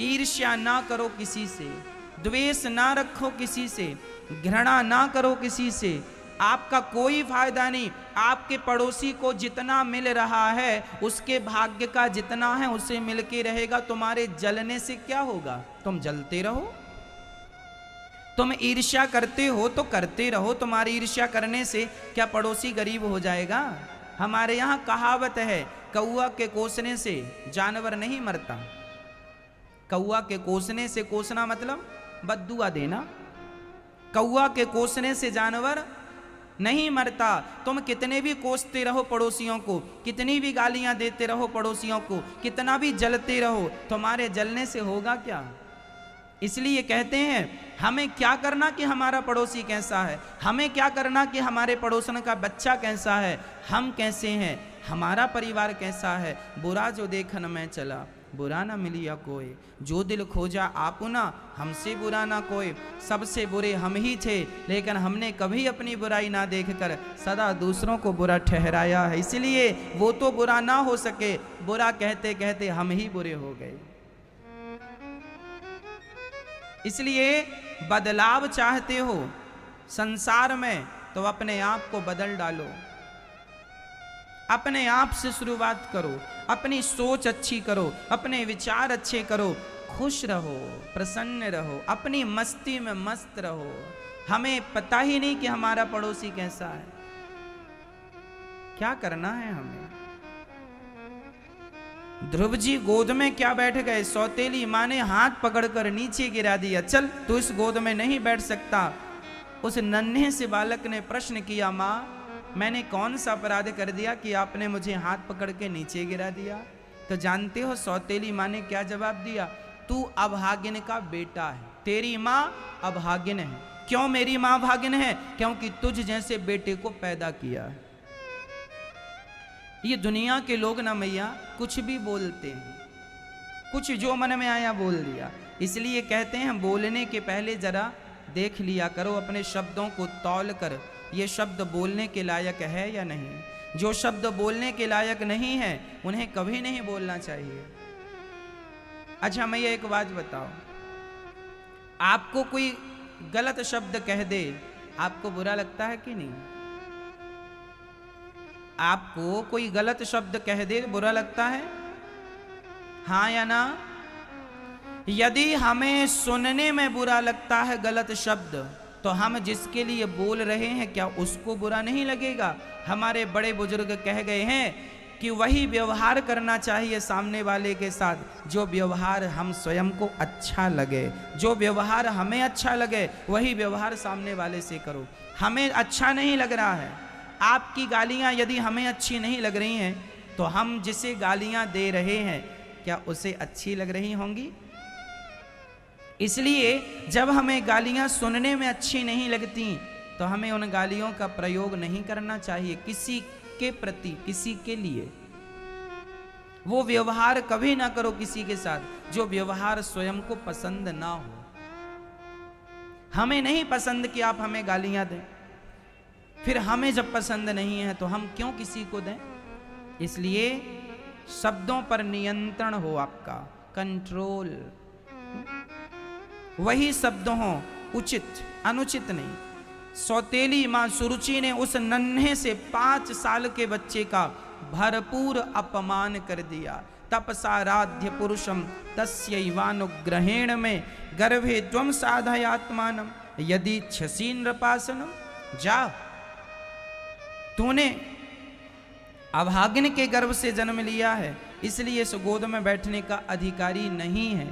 ईर्ष्या ना करो किसी से, द्वेष ना रखो किसी से, घृणा ना करो किसी से। आपका कोई फायदा नहीं। आपके पड़ोसी को जितना मिल रहा है उसके भाग्य का जितना है उसे मिल के रहेगा। तुम्हारे जलने से क्या होगा? तुम जलते रहो। तुम ईर्ष्या करते हो तो करते रहो। तुम्हारी ईर्ष्या करने से क्या पड़ोसी गरीब हो जाएगा? हमारे यहाँ कहावत है, कौआ के कोसने से जानवर नहीं मरता। कौआ के कोसने से, कोसना मतलब बद्दुआ देना। कौआ के कोसने से जानवर नहीं मरता। तुम कितने भी कोसते रहो पड़ोसियों को, कितनी भी गालियां देते रहो पड़ोसियों को, कितना भी जलते रहो, तुम्हारे जलने से होगा क्या? इसलिए कहते हैं हमें क्या करना कि हमारा पड़ोसी कैसा है, हमें क्या करना कि हमारे पड़ोसन का बच्चा कैसा है, हम कैसे हैं, हमारा परिवार कैसा है। बुरा जो देखन में चला बुरा ना मिलिया कोई, जो दिल खोजा आपुना हमसे बुरा ना कोई। सबसे बुरे हम ही थे लेकिन हमने कभी अपनी बुराई ना देखकर सदा दूसरों को बुरा ठहराया है। इसलिए वो तो बुरा ना हो सके, बुरा कहते कहते हम ही बुरे हो गए। इसलिए बदलाव चाहते हो संसार में तो अपने आप को बदल डालो। अपने आप से शुरुआत करो, अपनी सोच अच्छी करो, अपने विचार अच्छे करो, खुश रहो, प्रसन्न रहो, अपनी मस्ती में मस्त रहो। हमें पता ही नहीं कि हमारा पड़ोसी कैसा है। क्या करना है हमें? ध्रुव जी गोद में क्या बैठ गए, सौतेली माँ ने हाथ पकड़कर नीचे गिरा दिया। चल तू इस गोद में नहीं बैठ सकता। उस नन्हे से बालक ने प्रश्न किया, माँ मैंने कौन सा अपराध कर दिया कि आपने मुझे हाथ पकड़ के नीचे गिरा दिया? तो जानते हो सौतेली माँ ने क्या जवाब दिया? तू अभागिन का बेटा है, तेरी माँ अभागिन है। क्यों मेरी माँ भागिन है? क्योंकि तुझ जैसे बेटे को पैदा किया है। ये दुनिया के लोग ना मैया कुछ भी बोलते हैं, कुछ जो मन में आया बोल दिया। इसलिए कहते हैं बोलने के पहले जरा देख लिया करो अपने शब्दों को तौल कर, ये शब्द बोलने के लायक है या नहीं। जो शब्द बोलने के लायक नहीं है उन्हें कभी नहीं बोलना चाहिए। अच्छा मैं ये एक बात बताओ, आपको कोई गलत शब्द कह दे आपको बुरा लगता है कि नहीं? आपको कोई गलत शब्द कह दे बुरा लगता है? हाँ या ना? यदि हमें सुनने में बुरा लगता है गलत शब्द तो हम जिसके लिए बोल रहे हैं क्या उसको बुरा नहीं लगेगा? हमारे बड़े बुजुर्ग कह गए हैं कि वही व्यवहार करना चाहिए सामने वाले के साथ जो व्यवहार हम स्वयं को अच्छा लगे। जो व्यवहार हमें अच्छा लगे वही व्यवहार सामने वाले से करो। हमें अच्छा नहीं लग रहा है, आपकी गालियां यदि हमें अच्छी नहीं लग रही हैं तो हम जिसे गालियां दे रहे हैं क्या उसे अच्छी लग रही होंगी? इसलिए जब हमें गालियां सुनने में अच्छी नहीं लगती तो हमें उन गालियों का प्रयोग नहीं करना चाहिए किसी के प्रति, किसी के लिए। वो व्यवहार कभी ना करो किसी के साथ जो व्यवहार स्वयं को पसंद ना हो। हमें नहीं पसंद कि आप हमें गालियां दें, फिर हमें जब पसंद नहीं है तो हम क्यों किसी को दें? इसलिए शब्दों पर नियंत्रण हो आपका, कंट्रोल। वही शब्द हो, उचित अनुचित नहीं। सौतेली मां सुरुचि ने उस नन्हे से 5 साल के बच्चे का भरपूर अपमान कर दिया। तपसाराध्य पुरुषम तस्यैवानुग्रहेण में गर्भे त्वं साधयात्मानम यदि छसीन रपासनम। जा, तूने अभागिन के गर्भ से जन्म लिया है इसलिए इस गोद में बैठने का अधिकारी नहीं है।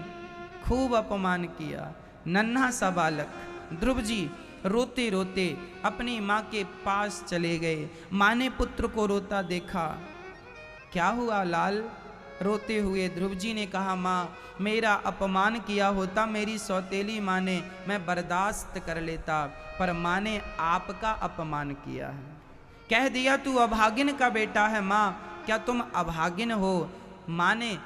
खूब अपमान किया। नन्हा सा बालक ध्रुव जी रोते रोते अपनी माँ के पास चले गए। माँ ने पुत्र को रोता देखा। क्या हुआ लाल? रोते हुए ध्रुव जी ने कहा, माँ मेरा अपमान किया होता मेरी सौतेली माँ ने, मैं बर्दाश्त कर लेता, पर माँ ने आपका अपमान किया है। कह दिया तू अभागिन का बेटा है। माँ क्या तुम अभागिन हो? माँ ने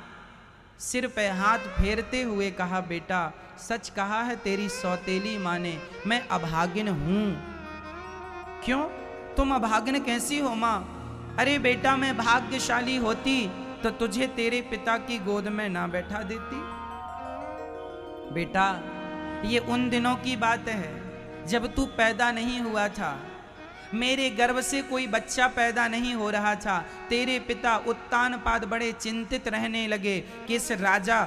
सिर पे हाथ फेरते हुए कहा, बेटा सच कहा है तेरी सौतेली माँ ने, मैं अभागिन हूं। क्यों? तुम अभागिन कैसी हो माँ? अरे बेटा मैं भाग्यशाली होती तो तुझे तेरे पिता की गोद में ना बैठा देती। बेटा ये उन दिनों की बात है जब तू पैदा नहीं हुआ था, मेरे गर्भ से कोई बच्चा पैदा नहीं हो रहा था। तेरे पिता उत्तानपाद बड़े चिंतित रहने लगे कि इस राजा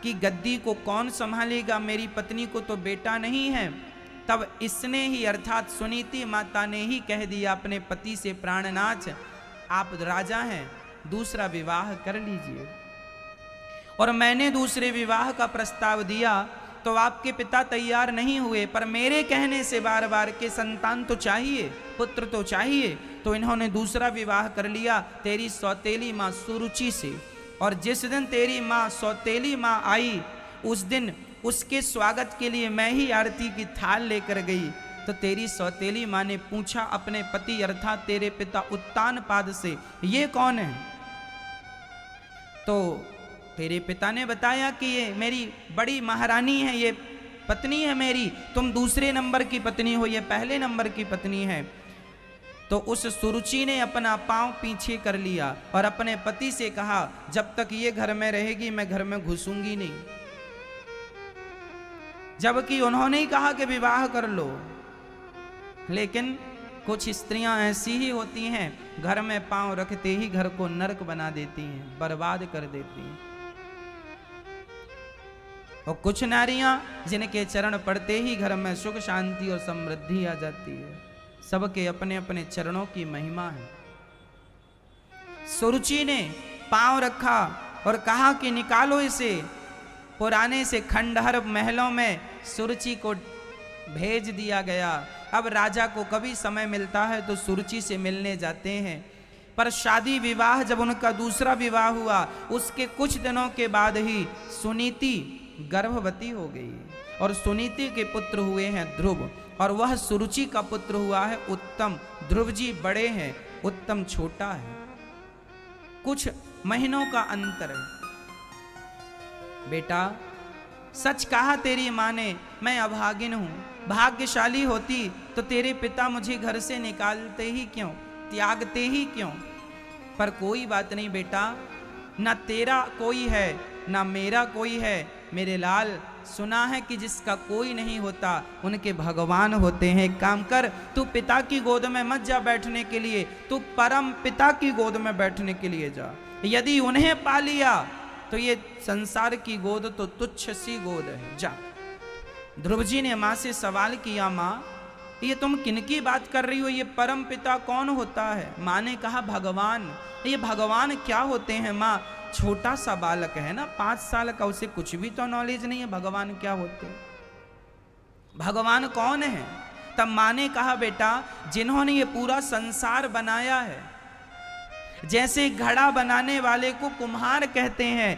की गद्दी को कौन संभालेगा, मेरी पत्नी को तो बेटा नहीं है। तब इसने ही अर्थात सुनीति माता ने ही कह दिया अपने पति से, प्राणनाथ आप राजा हैं, दूसरा विवाह कर लीजिए। और मैंने दूसरे विवाह का प्रस्ताव दिया तो आपके पिता तैयार नहीं हुए, पर मेरे कहने से बार बार के संतान तो चाहिए, पुत्र तो चाहिए, तो इन्होंने दूसरा विवाह कर लिया तेरी सौतेली माँ सुरुचि से। और जिस दिन तेरी माँ सौतेली माँ आई, उस दिन उसके स्वागत के लिए मैं ही आरती की थाल लेकर गई। तो तेरी सौतेली माँ ने पूछा अपने पति अर्थात तेरे पिता उत्तानपाद से, ये कौन है? तो तेरे पिता ने बताया कि ये मेरी बड़ी महारानी है, ये पत्नी है मेरी, तुम दूसरे नंबर की पत्नी हो, ये पहले नंबर की पत्नी है। तो उस सुरुचि ने अपना पांव पीछे कर लिया और अपने पति से कहा, जब तक ये घर में रहेगी मैं घर में घुसूंगी नहीं। जबकि उन्होंने ही कहा कि विवाह कर लो, लेकिन कुछ स्त्रियां ऐसी ही होती हैं, घर में पांव रखते ही घर को नरक बना देती हैं, बर्बाद कर देती हैं। और कुछ नारियां जिनके चरण पड़ते ही घर में सुख शांति और समृद्धि आ जाती है। सबके अपने अपने चरणों की महिमा है। सुरुचि ने पांव रखा और कहा कि निकालो इसे। पुराने से खंडहर महलों में सुरुचि को भेज दिया गया। अब राजा को कभी समय मिलता है तो सुरुचि से मिलने जाते हैं। पर शादी विवाह जब उनका दूसरा विवाह हुआ, उसके कुछ दिनों के बाद ही सुनीति गर्भवती हो गई और सुनीति के पुत्र हुए हैं ध्रुव, और वह सुरुचि का पुत्र हुआ है उत्तम। ध्रुव जी बड़े हैं, उत्तम छोटा है, कुछ महीनों का अंतर है। बेटा सच कहा तेरी माँ ने, मैं अभागिन हूं, भाग्यशाली होती तो तेरे पिता मुझे घर से निकालते ही क्यों, त्यागते ही क्यों। पर कोई बात नहीं बेटा, ना तेरा कोई है ना मेरा कोई है। मेरे लाल, सुना है कि जिसका कोई नहीं होता उनके भगवान होते हैं। एक काम कर, तू पिता की गोद में मत जा बैठने के लिए, तू परम पिता की गोद में बैठने के लिए जा। यदि उन्हें पा लिया तो ये संसार की गोद तो तुच्छ सी गोद है, जा। ध्रुव जी ने माँ से सवाल किया, माँ ये तुम किनकी बात कर रही हो, ये परम पिता कौन होता है? माँ ने कहा भगवान। ये भगवान क्या होते हैं माँ? छोटा सा बालक है ना, 5 साल का, उसे कुछ भी तो नॉलेज नहीं है भगवान क्या होते हैं, भगवान कौन है? तब माँ ने कहा बेटा, जिन्होंने ये पूरा संसार बनाया है, जैसे घड़ा बनाने वाले को कुम्हार कहते हैं,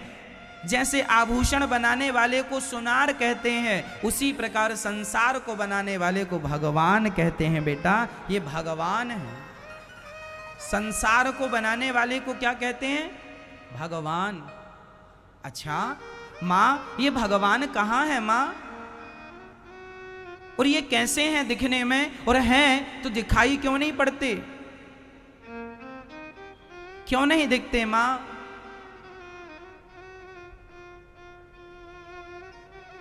जैसे आभूषण बनाने वाले को सुनार कहते हैं, उसी प्रकार संसार को बनाने वाले को भगवान कहते हैं। बेटा ये भगवान है। संसार को बनाने वाले को क्या कहते हैं? भगवान। अच्छा माँ ये भगवान कहाँ है माँ? और ये कैसे हैं दिखने में, और हैं तो दिखाई क्यों नहीं पड़ते, क्यों नहीं दिखते माँ?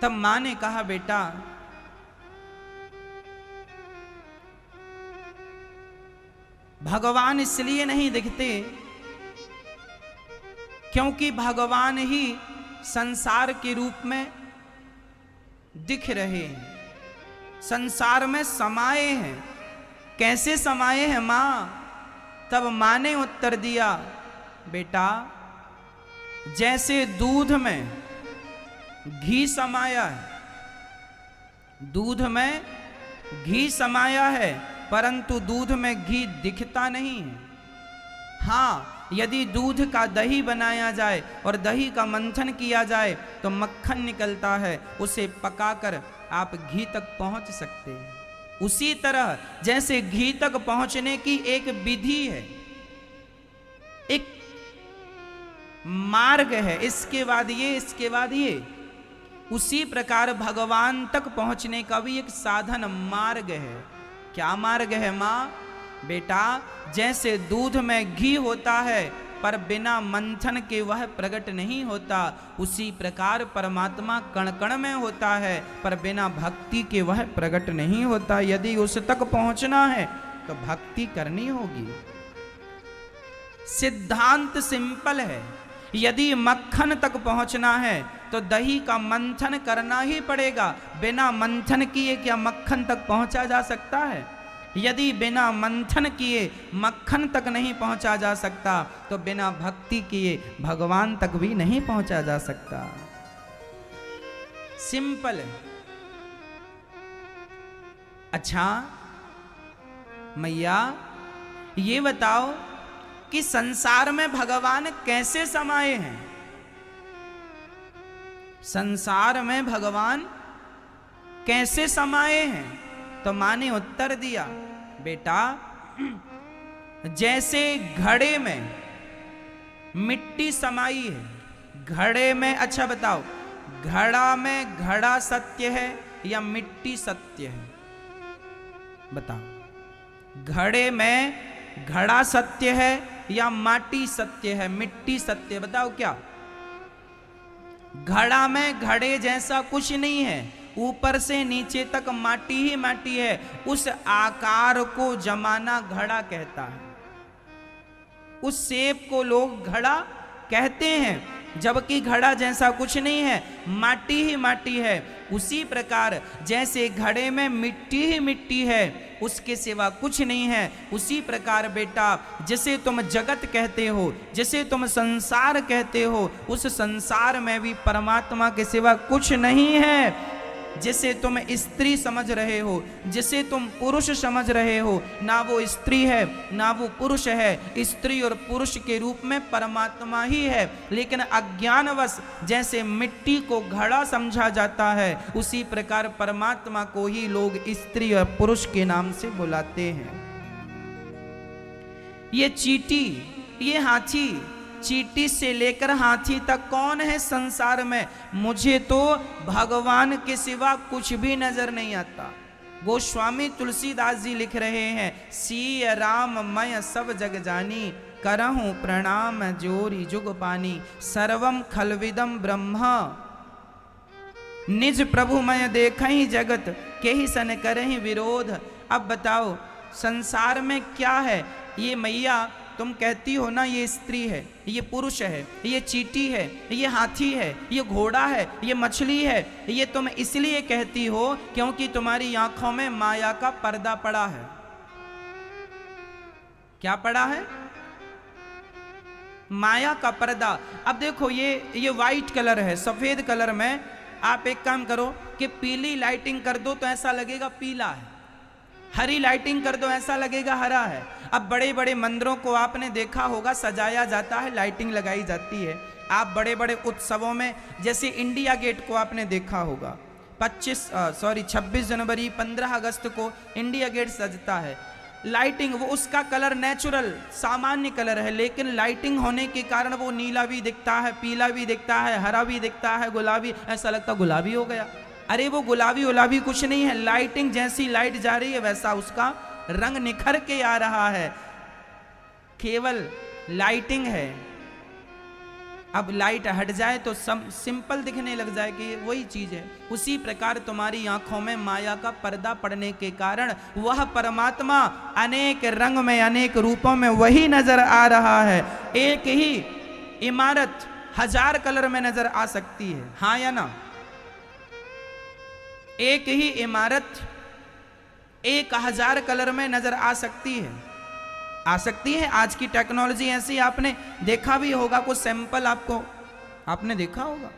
तब मां ने कहा बेटा भगवान इसलिए नहीं दिखते क्योंकि भगवान ही संसार के रूप में दिख रहे हैं, संसार में समाये हैं। कैसे समाये हैं मां? तब मां ने उत्तर दिया, बेटा जैसे दूध में घी समाया है, दूध में घी समाया है, परंतु दूध में घी दिखता नहीं है। हाँ, यदि दूध का दही बनाया जाए और दही का मंथन किया जाए तो मक्खन निकलता है, उसे पकाकर आप घी तक पहुंच सकते हैं। उसी तरह जैसे घी तक पहुंचने की एक विधि है, एक मार्ग है, इसके बाद ये, इसके बाद ये, उसी प्रकार भगवान तक पहुंचने का भी एक साधन मार्ग है। क्या मार्ग है मां? बेटा जैसे दूध में घी होता है पर बिना मंथन के वह प्रकट नहीं होता। उसी प्रकार परमात्मा कण कण में होता है, पर बिना भक्ति के वह प्रकट नहीं होता। यदि उस तक पहुंचना है तो भक्ति करनी होगी। सिद्धांत सिंपल है। यदि मक्खन तक पहुंचना है तो दही का मंथन करना ही पड़ेगा। बिना मंथन किए क्या मक्खन तक पहुंचा जा सकता है? यदि बिना मंथन किए मक्खन तक नहीं पहुंचा जा सकता तो बिना भक्ति किए भगवान तक भी नहीं पहुंचा जा सकता। सिंपल है। अच्छा मैया ये बताओ कि संसार में भगवान कैसे समाये हैं? संसार में भगवान कैसे समाये हैं? तो माँ ने उत्तर दिया, बेटा जैसे घड़े में मिट्टी समाई है। घड़े में, अच्छा बताओ, घड़ा में घड़ा सत्य है या मिट्टी सत्य है? बताओ। घड़े में घड़ा सत्य है या माटी सत्य है, मिट्टी सत्य? बताओ क्या? घड़ा में घड़े जैसा कुछ नहीं है, ऊपर से नीचे तक माटी ही माटी है। उस आकार को जमाना घड़ा कहता है। उस शेप को लोग घड़ा कहते हैं, जबकि घड़ा जैसा कुछ नहीं है, माटी ही माटी है। उसी प्रकार जैसे घड़े में मिट्टी ही मिट्टी है, उसके सिवा कुछ नहीं है, उसी प्रकार बेटा जिसे तुम जगत कहते हो, जिसे तुम संसार कहते हो, उस संसार में भी परमात्मा के सिवा कुछ नहीं है। जिसे तुम स्त्री समझ रहे हो, जिसे तुम पुरुष समझ रहे हो, ना वो स्त्री है ना वो पुरुष है। स्त्री और पुरुष के रूप में परमात्मा ही है। लेकिन अज्ञानवश जैसे मिट्टी को घड़ा समझा जाता है, उसी प्रकार परमात्मा को ही लोग स्त्री और पुरुष के नाम से बुलाते हैं। ये चींटी, ये हाथी, चींटी से लेकर हाथी तक कौन है संसार में? मुझे तो भगवान के सिवा कुछ भी नजर नहीं आता। गोस्वामी तुलसीदास जी लिख रहे हैं, सिय राम मैं सब जग जानी, करहूं प्रणाम जोरी जुग पानी, सर्वम खलविदम ब्रह्म निज प्रभु मैं देखहि जगत, केहि सन करहि विरोध। अब बताओ संसार में क्या है? ये मैया तुम कहती हो ना, ये स्त्री है, ये पुरुष है, ये चींटी है, ये हाथी है, ये घोड़ा है, ये मछली है। ये तुम इसलिए कहती हो क्योंकि तुम्हारी आंखों में माया का पर्दा पड़ा है। क्या पड़ा है? माया का पर्दा। अब देखो ये वाइट कलर है, सफेद कलर में आप एक काम करो कि पीली लाइटिंग कर दो तो ऐसा लगेगा पीला है, हरी लाइटिंग कर दो ऐसा लगेगा हरा है। अब बड़े बड़े मंदिरों को आपने देखा होगा, सजाया जाता है, लाइटिंग लगाई जाती है। आप बड़े बड़े उत्सवों में जैसे इंडिया गेट को आपने देखा होगा, 26 जनवरी 15 अगस्त को इंडिया गेट सजता है। लाइटिंग वो उसका कलर नेचुरल सामान्य कलर है, लेकिन लाइटिंग होने के कारण वो नीला भी दिखता है, पीला भी दिखता है, हरा भी दिखता है, गुलाबी, ऐसा लगता गुलाबी हो गया। अरे वो गुलाबी उलाबी कुछ नहीं है, लाइटिंग जैसी लाइट जा रही है वैसा उसका रंग निखर के आ रहा है, केवल लाइटिंग है। अब लाइट हट जाए तो सिंपल दिखने लग जाए कि वही चीज है। उसी प्रकार तुम्हारी आंखों में माया का पर्दा पड़ने के कारण वह परमात्मा अनेक रंग में, अनेक रूपों में वही नजर आ रहा है। एक ही इमारत 1000 कलर में नजर आ सकती है, हाँ या ना? एक ही इमारत 1000 कलर में नजर आ सकती है, आ सकती है। आज की टेक्नोलॉजी ऐसी, आपने देखा भी होगा, कुछ सैंपल आपको आपने देखा होगा,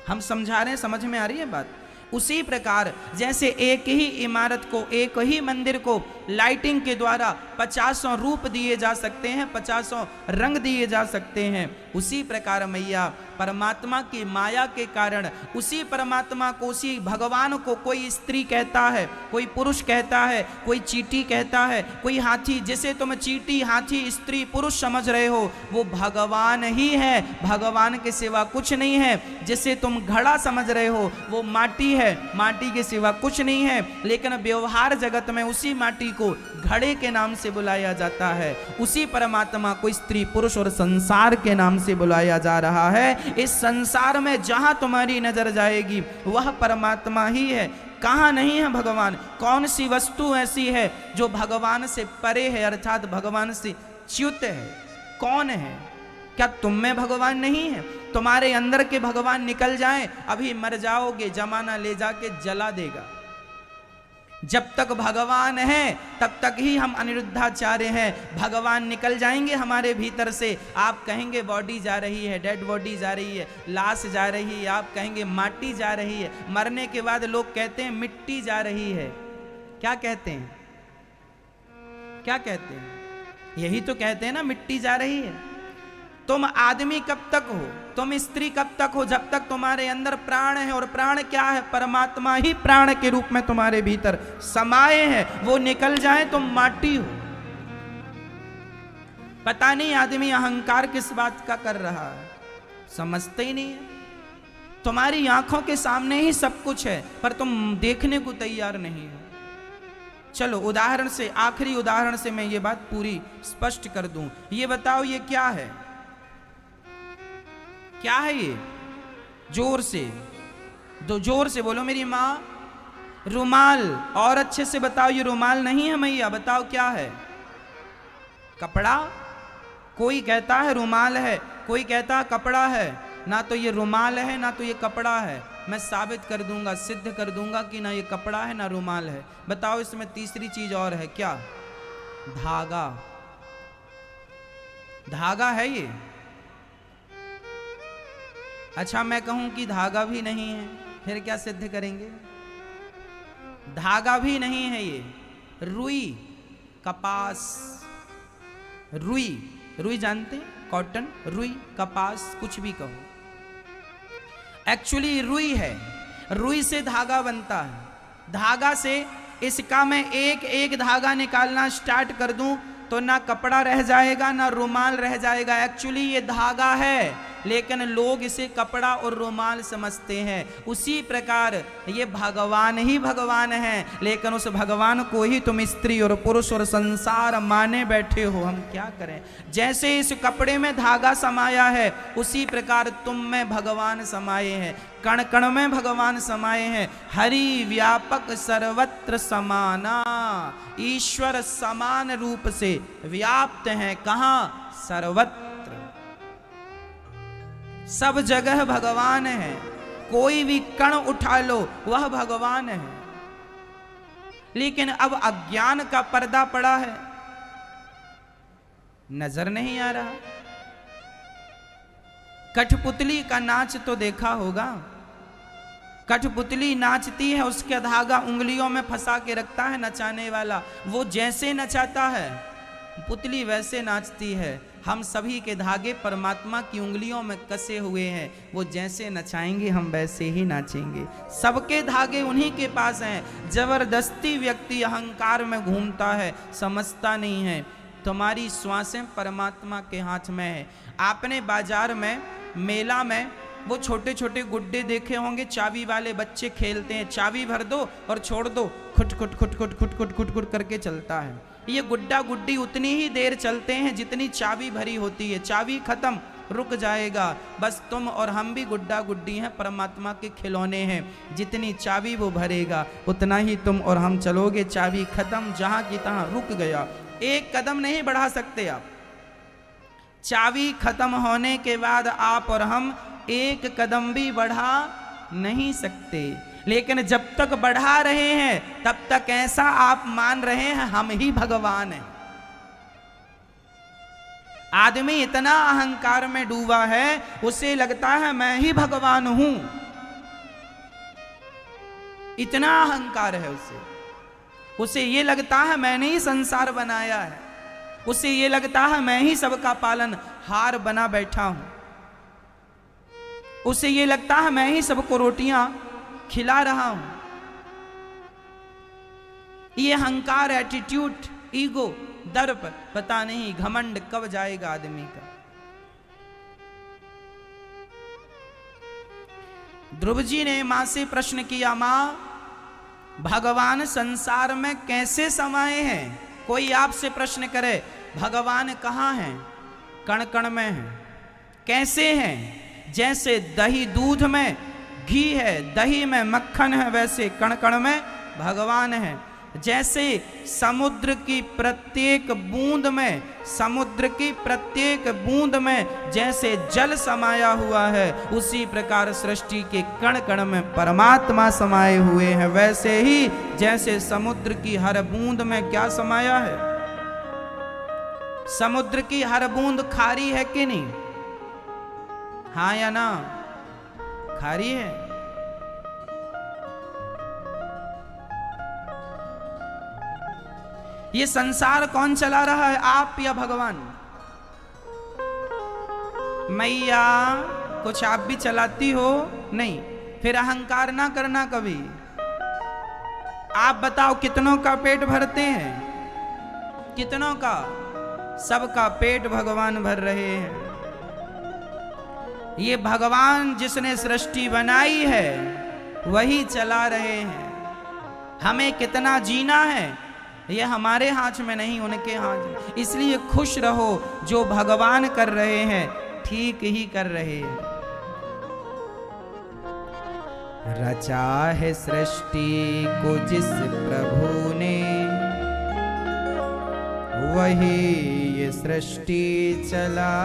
हम समझा रहे हैं, समझ में आ रही है बात। उसी प्रकार जैसे एक ही इमारत को, एक ही मंदिर को लाइटिंग के द्वारा 50 रूप दिए जा सकते हैं, 50 रंग दिए जा सकते हैं, उसी प्रकार मैया परमात्मा की माया के कारण उसी परमात्मा को, उसी भगवान को कोई स्त्री कहता है, कोई पुरुष कहता है, कोई चींटी कहता है, कोई हाथी। जिसे तुम चींटी, हाथी, स्त्री, पुरुष समझ रहे हो वो भगवान ही है, भगवान के सिवा कुछ नहीं है। जिसे तुम घड़ा समझ रहे हो वो माटी है, माटी के सिवा कुछ नहीं है। लेकिन व्यवहार जगत में उसी माटी को घड़े के नाम से बुलाया जाता है, उसी परमात्मा को स्त्री, पुरुष और संसार के नाम से बुलाया जा रहा है। इस संसार में जहां तुम्हारी नजर जाएगी वह परमात्मा ही है। कहां नहीं है भगवान? कौन सी वस्तु ऐसी है जो भगवान से परे है, अर्थात भगवान से च्युत है? कौन है? क्या तुम में भगवान नहीं है? तुम्हारे अंदर के भगवान निकल जाएं, अभी मर जाओगे, जमाना ले जाके जला देगा। जब तक भगवान है तब तक ही हम अनिरुद्धाचार्य हैं। भगवान निकल जाएंगे हमारे भीतर से, आप कहेंगे बॉडी जा रही है, डेड बॉडी जा रही है, लाश जा रही है, आप कहेंगे माटी जा रही है। मरने के बाद लोग कहते हैं मिट्टी जा रही है। क्या कहते हैं? क्या कहते हैं? यही तो कहते हैं ना, मिट्टी जा रही है। तुम आदमी कब तक हो, तुम स्त्री कब तक हो? जब तक तुम्हारे अंदर प्राण है। और प्राण क्या है? परमात्मा ही प्राण के रूप में तुम्हारे भीतर समाये है। वो निकल जाए तुम माटी हो। पता नहीं आदमी अहंकार किस बात का कर रहा है, समझते ही नहीं है। तुम्हारी आंखों के सामने ही सब कुछ है पर तुम देखने को तैयार नहीं हो। चलो उदाहरण से, आखिरी उदाहरण से मैं ये बात पूरी स्पष्ट कर दूं। ये बताओ ये क्या है? क्या है ये? जोर से, दो जोर से बोलो मेरी माँ। रुमाल। और अच्छे से बताओ, ये रुमाल नहीं है मैया, बताओ क्या है? कपड़ा। कोई कहता है रुमाल है, कोई कहता है कपड़ा है। ना तो ये रुमाल है ना तो ये कपड़ा है। मैं साबित कर दूंगा, सिद्ध कर दूंगा कि ना ये कपड़ा है ना रुमाल है। बताओ इसमें तीसरी चीज और है क्या? धागा। धागा है ये? अच्छा मैं कहूं कि धागा भी नहीं है, फिर क्या सिद्ध करेंगे? धागा भी नहीं है ये। रुई, कपास। रुई, रुई जानते हैं? कॉटन, रुई, कपास, कुछ भी कहो। एक्चुअली रुई है, रुई से धागा बनता है। धागा से इसका मैं एक एक धागा निकालना स्टार्ट कर दूं तो ना कपड़ा रह जाएगा ना रुमाल रह जाएगा। एक्चुअली ये धागा है, लेकिन लोग इसे कपड़ा और रुमाल समझते हैं। उसी प्रकार ये भगवान ही भगवान है, लेकिन उस भगवान को ही तुम स्त्री और पुरुष और संसार माने बैठे हो। हम क्या करें? जैसे इस कपड़े में धागा समाया है उसी प्रकार तुम में भगवान समाये हैं, कण कण में भगवान समाये हैं। हरि व्यापक सर्वत्र समाना, ईश्वर समान रूप से व्याप्त है। कहाँ? सर्वत्र, सब जगह भगवान है। कोई भी कण उठा लो वह भगवान है। लेकिन अब अज्ञान का पर्दा पड़ा है, नजर नहीं आ रहा। कठपुतली का नाच तो देखा होगा। कठपुतली नाचती है, उसका धागा उंगलियों में फंसा के रखता है नचाने वाला। वो जैसे नचाता है पुतली वैसे नाचती है। हम सभी के धागे परमात्मा की उंगलियों में कसे हुए हैं। वो जैसे नचाएंगे हम वैसे ही नाचेंगे। सबके धागे उन्हीं के पास हैं। जबरदस्ती व्यक्ति अहंकार में घूमता है, समझता नहीं है। तुम्हारी श्वासें परमात्मा के हाथ में है। आपने बाजार में, मेला में वो छोटे छोटे गुड्डे देखे होंगे, चाबी वाले बच्चे खेलते हैं। चाबी भर दो और छोड़ दो, खुट खुट खुट खुट खुट खुट खुट खुट करके चलता है। ये गुड्डा गुड्डी उतनी ही देर चलते हैं जितनी चाबी भरी होती है। चाबी खत्म, रुक जाएगा। बस तुम और हम भी गुड्डा गुड्डी हैं, परमात्मा के खिलौने हैं। जितनी चाबी वो भरेगा उतना ही तुम और हम चलोगे। चाबी खत्म, जहां की तहां रुक गया। एक कदम नहीं बढ़ा सकते आप। चाबी खत्म होने के बाद आप और हम एक कदम भी बढ़ा नहीं सकते। लेकिन जब तक बढ़ा रहे हैं तब तक ऐसा आप मान रहे हैं हम ही भगवान हैं। आदमी इतना अहंकार में डूबा है उसे लगता है मैं ही भगवान हूं। इतना अहंकार है उसे ये लगता है मैंने ही संसार बनाया है। उसे ये लगता है मैं ही सबका पालन हार बना बैठा हूं। उसे ये लगता है मैं ही सबको रोटियां खिला रहा हूं। ये अहंकार, एटीट्यूड, ईगो, दर्प, पता नहीं घमंड कब जाएगा आदमी का। ध्रुव जी ने मां से प्रश्न किया, मां भगवान संसार में कैसे समाये हैं? कोई आपसे प्रश्न करे भगवान कहाँ हैं? कण कण में हैं। कैसे हैं? जैसे दही दूध में घी है, दही में मक्खन है, वैसे कण कण में भगवान है। जैसे समुद्र की प्रत्येक बूंद में, समुद्र की प्रत्येक बूंद में जैसे जल समाया हुआ है, उसी प्रकार सृष्टि के कण कण में परमात्मा समाये हुए हैं। वैसे ही जैसे समुद्र की हर बूंद में क्या समाया है? समुद्र की हर बूंद खारी है कि नहीं? हाँ या ना? खारी है। ये संसार कौन चला रहा है, आप या भगवान? मैया कुछ आप भी चलाती हो? नहीं। फिर अहंकार ना करना कभी। आप बताओ कितनों का पेट भरते हैं? कितनों का? सबका पेट भगवान भर रहे हैं। ये भगवान जिसने सृष्टि बनाई है वही चला रहे हैं। हमें कितना जीना है ये हमारे हाथ में नहीं, उनके हाथ में। इसलिए खुश रहो, जो भगवान कर रहे हैं ठीक ही कर रहे हैं। रचा है सृष्टि को जिस प्रभु ने, वही ये सृष्टि चला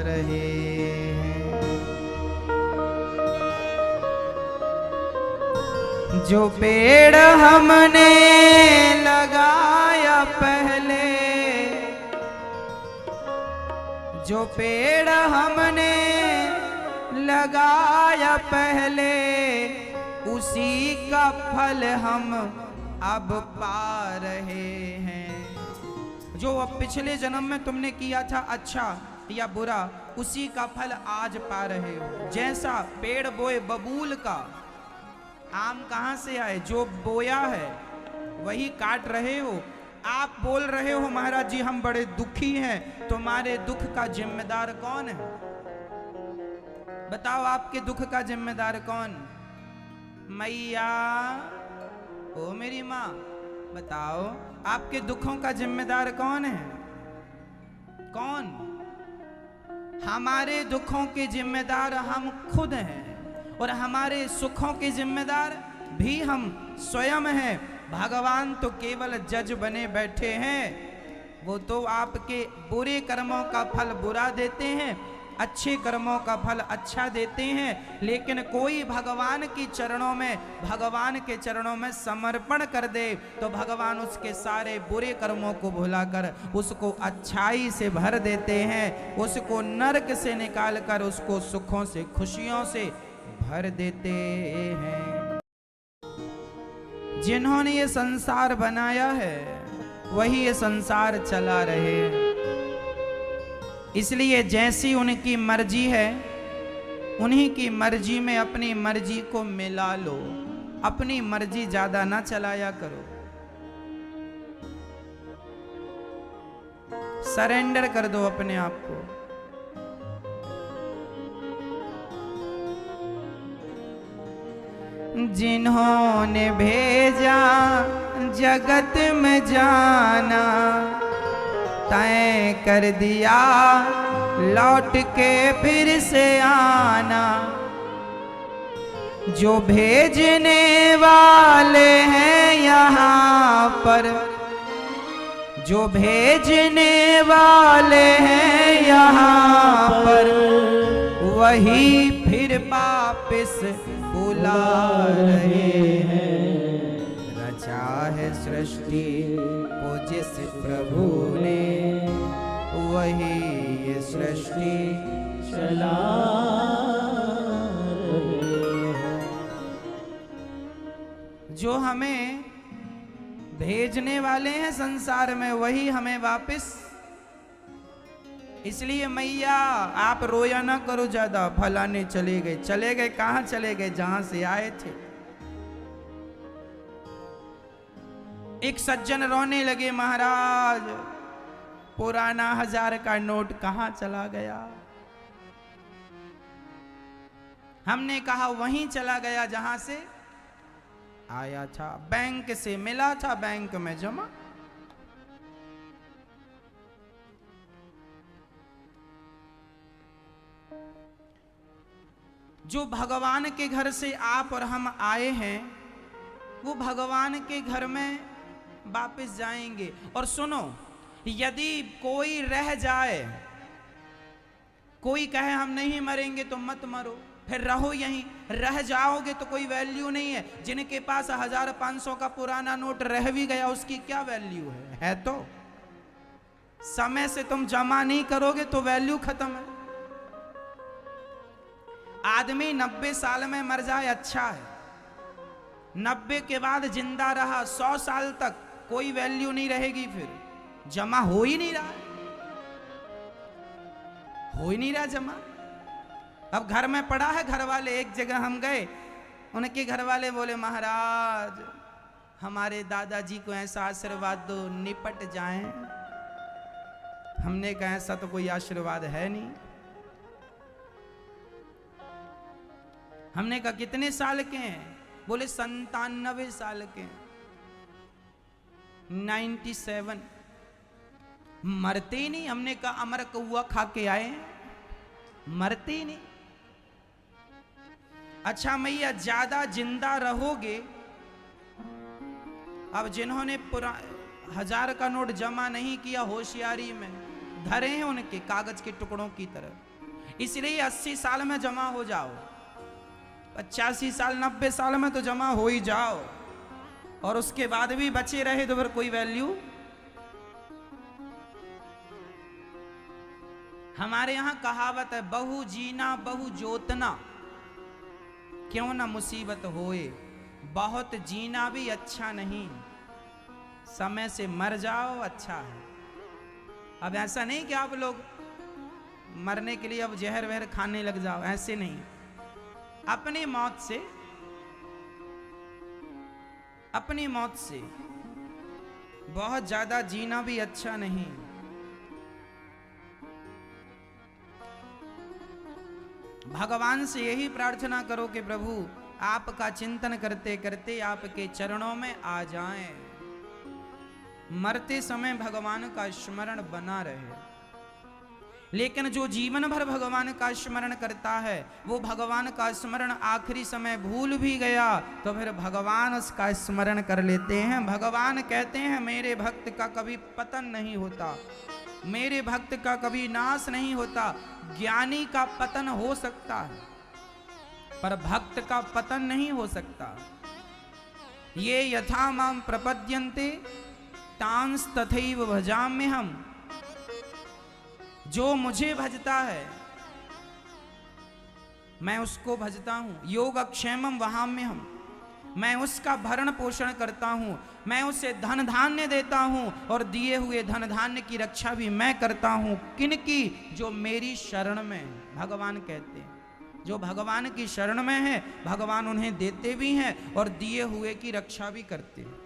रहे हैं। जो पेड़ हमने लगाया पहले, जो पेड़ हमने लगाया पहले, उसी का फल हम अब पा रहे हैं। जो अब पिछले जन्म में तुमने किया था अच्छा या बुरा, उसी का फल आज पा रहे हो। जैसा पेड़ बोए बबूल का, आम कहाँ से आए? जो बोया है वही काट रहे हो। आप बोल रहे हो महाराज जी हम बड़े दुखी हैं, तुम्हारे दुख का जिम्मेदार कौन है? बताओ आपके दुख का जिम्मेदार कौन? मैया, ओ मेरी माँ, बताओ आपके दुखों का जिम्मेदार कौन है? कौन? हमारे दुखों के जिम्मेदार हम खुद हैं, और हमारे सुखों के जिम्मेदार भी हम स्वयं हैं। भगवान तो केवल जज बने बैठे हैं। वो तो आपके बुरे कर्मों का फल बुरा देते हैं, अच्छे कर्मों का फल अच्छा देते हैं। लेकिन कोई भगवान के चरणों में समर्पण कर दे तो भगवान उसके सारे बुरे कर्मों को भुलाकर उसको अच्छाई से भर देते हैं। उसको नरक से निकालकर उसको सुखों से, खुशियों से भर देते हैं। जिन्होंने ये संसार बनाया है वही ये संसार चला रहे हैं। इसलिए जैसी उनकी मर्जी है उन्हीं की मर्जी में अपनी मर्जी को मिला लो। अपनी मर्जी ज्यादा ना चलाया करो। सरेंडर कर दो अपने आप को। जिन्होंने भेजा जगत में जाना, तय कर दिया लौट के फिर से आना। जो भेजने वाले हैं यहाँ पर, जो भेजने वाले हैं यहाँ पर, वही फिर वापस बुला रहे हैं। रचा है सृष्टि को जिस प्रभु ने, वही ये सृष्टि चला रहे हैं। जो हमें भेजने वाले हैं संसार में, वही हमें वापस इसलिए मैया आप रोया ना करो ज्यादा, फलाने चले गए। चले गए कहां चले गए? जहां से आए थे। एक सज्जन रोने लगे, महाराज पुराना 1000 का नोट कहां चला गया? हमने कहा वहीं चला गया जहां से आया था, बैंक से मिला था, बैंक में जमा। जो भगवान के घर से आप और हम आए हैं, वो भगवान के घर में वापस जाएंगे। और सुनो, यदि कोई रह जाए, कोई कहे हम नहीं मरेंगे, तो मत मरो, फिर रहो यहीं। रह जाओगे तो कोई वैल्यू नहीं है। जिनके पास 1500 का पुराना नोट रह भी गया, उसकी क्या वैल्यू है? तो समय से तुम जमा नहीं करोगे तो वैल्यू खत्म है। आदमी 90 साल में मर जाए अच्छा है, 90 के बाद जिंदा रहा 100 साल तक, कोई वैल्यू नहीं रहेगी। फिर जमा हो ही नहीं रहा, हो ही नहीं रहा जमा। अब घर में पड़ा है, घर वाले, एक जगह हम गए, उनके घर वाले बोले महाराज हमारे दादाजी को ऐसा आशीर्वाद दो निपट जाएं। हमने कहा ऐसा तो कोई आशीर्वाद है नहीं। हमने कहा कितने साल के हैं? बोले 97 साल के हैं, 97। मरते ही नहीं। हमने कहा अमर कौआ खा के आए हैं, मरते ही नहीं। अच्छा मैया ज्यादा जिंदा रहोगे। अब जिन्होंने 1000 का नोट जमा नहीं किया, होशियारी में धरे हैं उनके कागज के टुकड़ों की तरह, इसलिए 80 साल में जमा हो जाओ, 85 साल 90 साल में तो जमा हो ही जाओ। और उसके बाद भी बचे रहे तो फिर कोई वैल्यू। हमारे यहां कहावत है, बहु जीना बहु जोतना क्यों ना मुसीबत होए। बहुत जीना भी अच्छा नहीं, समय से मर जाओ अच्छा है। अब ऐसा नहीं कि आप लोग मरने के लिए अब जहर वहर खाने लग जाओ, ऐसे नहीं। अपनी मौत से, अपनी मौत से बहुत ज्यादा जीना भी अच्छा नहीं। भगवान से यही प्रार्थना करो कि प्रभु आपका चिंतन करते करते आपके चरणों में आ जाएं, मरते समय भगवान का स्मरण बना रहे। लेकिन जो जीवन भर भगवान का स्मरण करता है, वो भगवान का स्मरण आखिरी समय भूल भी गया तो फिर भगवान उसका स्मरण कर लेते हैं। भगवान कहते हैं मेरे भक्त का कभी पतन नहीं होता, मेरे भक्त का कभी नाश नहीं होता। ज्ञानी का पतन हो सकता है पर भक्त का पतन नहीं हो सकता। ये यथा माम प्रपद्यन्ते तांस तथैव भजाम्यहम्। जो मुझे भजता है मैं उसको भजता हूं। योगक्षेमं वहाम्यहम्। मैं उसका भरण पोषण करता हूं, मैं उसे धन धान्य देता हूं और दिए हुए धन धान्य की रक्षा भी मैं करता हूं। किनकी? जो मेरी शरण में। भगवान कहते हैं जो भगवान की शरण में है भगवान उन्हें देते भी हैं और दिए हुए की रक्षा भी करते हैं।